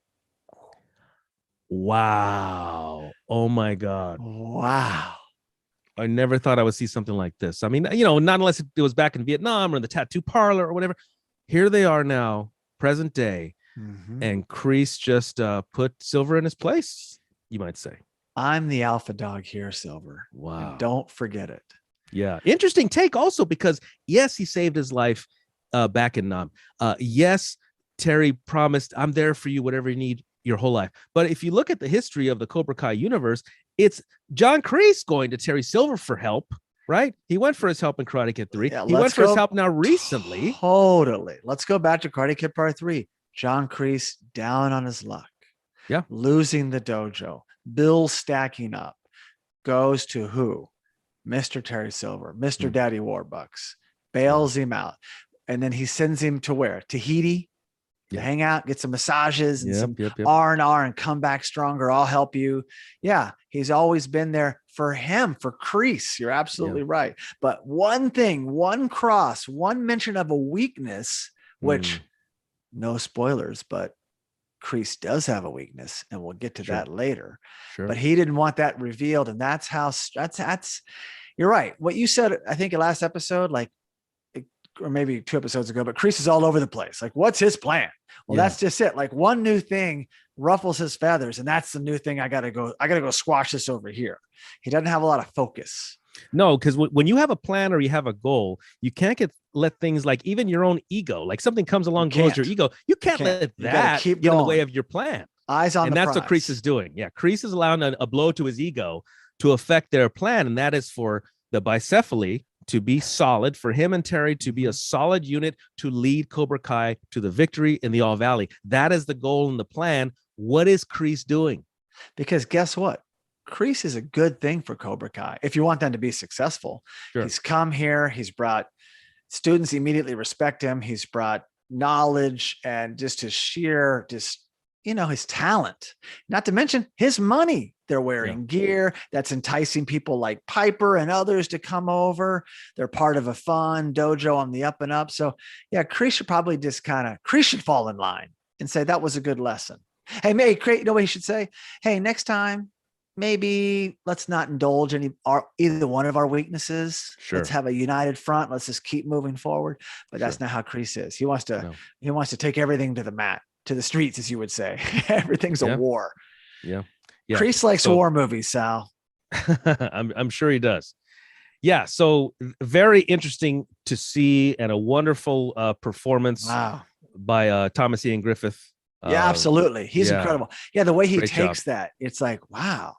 Wow. Oh my God. Wow. I never thought I would see something like this. I mean, not unless it was back in Vietnam or in the tattoo parlor or whatever. Here they are now, present day. And Kreese just put Silver in his place, you might say. I'm the alpha dog here, Silver. Wow. And don't forget it. Yeah. Interesting take also, because yes, he saved his life back in Nam. Yes, Terry promised, I'm there for you, whatever you need your whole life. But if you look at the history of the Cobra Kai universe, it's John Kreese going to Terry Silver for help, right? He went for his help in Karate Kid 3. He went for his help now recently. Totally. Let's go back to Karate Kid Part 3. John Kreese down on his luck. Yeah. Losing the dojo. Bill stacking up. Goes to who? Mr. Terry Silver, Mr. Daddy Warbucks. Bails him out. And then he sends him to where? Tahiti? To hang out, get some massages and some R&R and come back stronger. I'll help you. Yeah, he's always been there for him, for Kreese. You're absolutely right. But one thing, one cross, one mention of a weakness, which no spoilers, but Kreese does have a weakness, and we'll get to that later. But he didn't want that revealed, and that's how that's you're right. What you said, I think, in last episode, like, or maybe 2 episodes ago, but Kreese is all over the place. Like, what's his plan? Well, that's just it. Like, one new thing ruffles his feathers, and that's the new thing. I gotta go squash this over here. He doesn't have a lot of focus. No, because when you have a plan or you have a goal, you can't let things like even your own ego, like something comes along, grows your ego. You can't let that get in the way of your plan. Eyes on the prize. And that's what Kreese is doing. Yeah, Kreese is allowing a blow to his ego to affect their plan, and that is for the bicephaly to be solid, for him and Terry to be a solid unit to lead Cobra Kai to the victory in the All Valley. That is the goal and the plan. What is Kreese doing? Because guess what? Kreese is a good thing for Cobra Kai. If you want them to be successful, he's come here. He's brought students immediately respect him. He's brought knowledge and just his sheer, his talent, not to mention his money. They're wearing gear that's enticing people like Piper and others to come over. They're part of a fun dojo on the up and up. So yeah, Kreese should probably just Kreese should fall in line and say, that was a good lesson. Hey, you know what he should say? Hey, next time, maybe let's not indulge either one of our weaknesses. Let's have a united front. Let's just keep moving forward. But that's not how Kreese is. He wants to take everything to the mat, to the streets, as you would say. Everything's a war. Yeah. Kreese likes war movies, Sal. I'm sure he does. Yeah. So very interesting to see, and a wonderful performance by Thomas Ian Griffith. Yeah, absolutely. He's incredible. Yeah. The way he takes that, it's like, wow.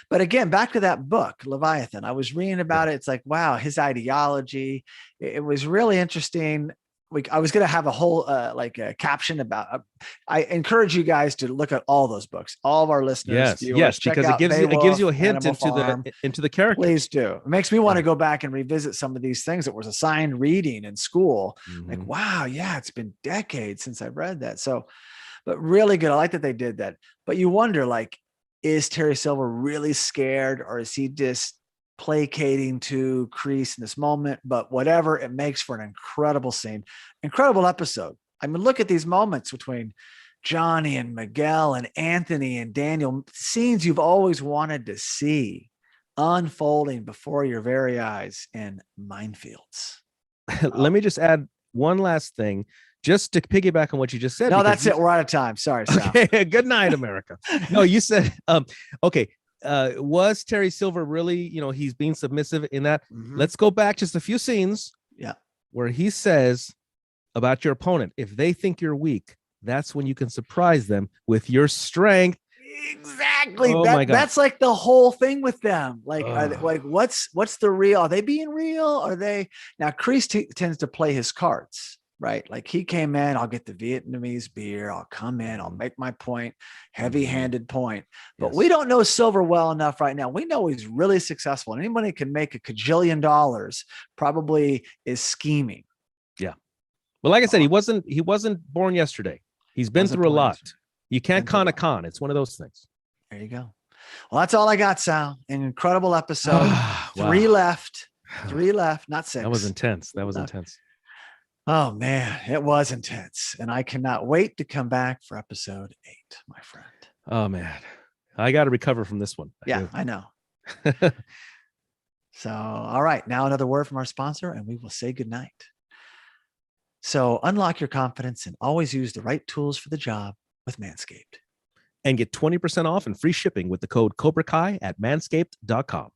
But again, back to that book, Leviathan, I was reading about it. It's like, wow, his ideology. It was really interesting. I was going to have a whole a caption about. I encourage you guys to look at all those books. All of our listeners, viewers, because it gives you a hint into the character. Please do. It makes me want to go back and revisit some of these things that was assigned reading in school. Like, wow, yeah, it's been decades since I've read that. So, but really good. I like that they did that. But you wonder, like, is Terry Silver really scared, or is he just placating to Kreese in this moment? But whatever, it makes for an incredible scene, incredible episode. I mean, look at these moments between Johnny and Miguel and Anthony and Daniel, scenes you've always wanted to see unfolding before your very eyes in Minefields. Let me just add one last thing, just to piggyback on what you just said. No, that's it. We're out of time. Sorry, Sal. Okay. Good night, America. No, you said, okay. Was Terry Silver really, he's being submissive in that? Let's go back just a few scenes. Yeah. Where he says about your opponent, if they think you're weak, that's when you can surprise them with your strength. Exactly. That's like the whole thing with them. Like, what's the real? Are they being real? Are they? Now, Kreese tends to play his cards. Right. Like, he came in, I'll get the Vietnamese beer. I'll come in, I'll make my point, heavy-handed point. But we don't know Silver well enough right now. We know he's really successful, and anybody can make $1 kajillion probably is scheming. Yeah. Well, like I said, he wasn't born yesterday. He's been through a lot. You can't con a con. It's one of those things. There you go. Well, that's all I got, Sal. An incredible episode. Wow. 3 left, not 6. That was intense. Intense. Oh, man, it was intense. And I cannot wait to come back for episode 8, my friend. Oh, man. I got to recover from this one. I know. So, all right. Now another word from our sponsor, and we will say goodnight. So unlock your confidence and always use the right tools for the job with Manscaped. And get 20% off and free shipping with the code cobrakai at manscaped.com.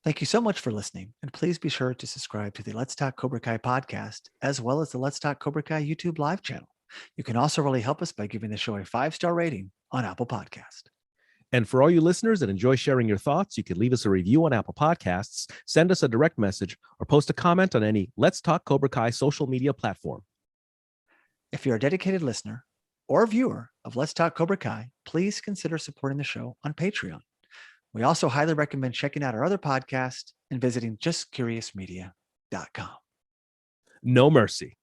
Thank you so much for listening, and please be sure to subscribe to the Let's Talk Cobra Kai podcast, as well as the Let's Talk Cobra Kai YouTube live channel. You can also really help us by giving the show a 5-star rating on Apple Podcast. And for all you listeners that enjoy sharing your thoughts, you can leave us a review on Apple Podcasts, send us a direct message, or post a comment on any Let's Talk Cobra Kai social media platform. If you're a dedicated listener or viewer of Let's Talk Cobra Kai, please consider supporting the show on Patreon. We also highly recommend checking out our other podcast and visiting justcuriousmedia.com. No mercy.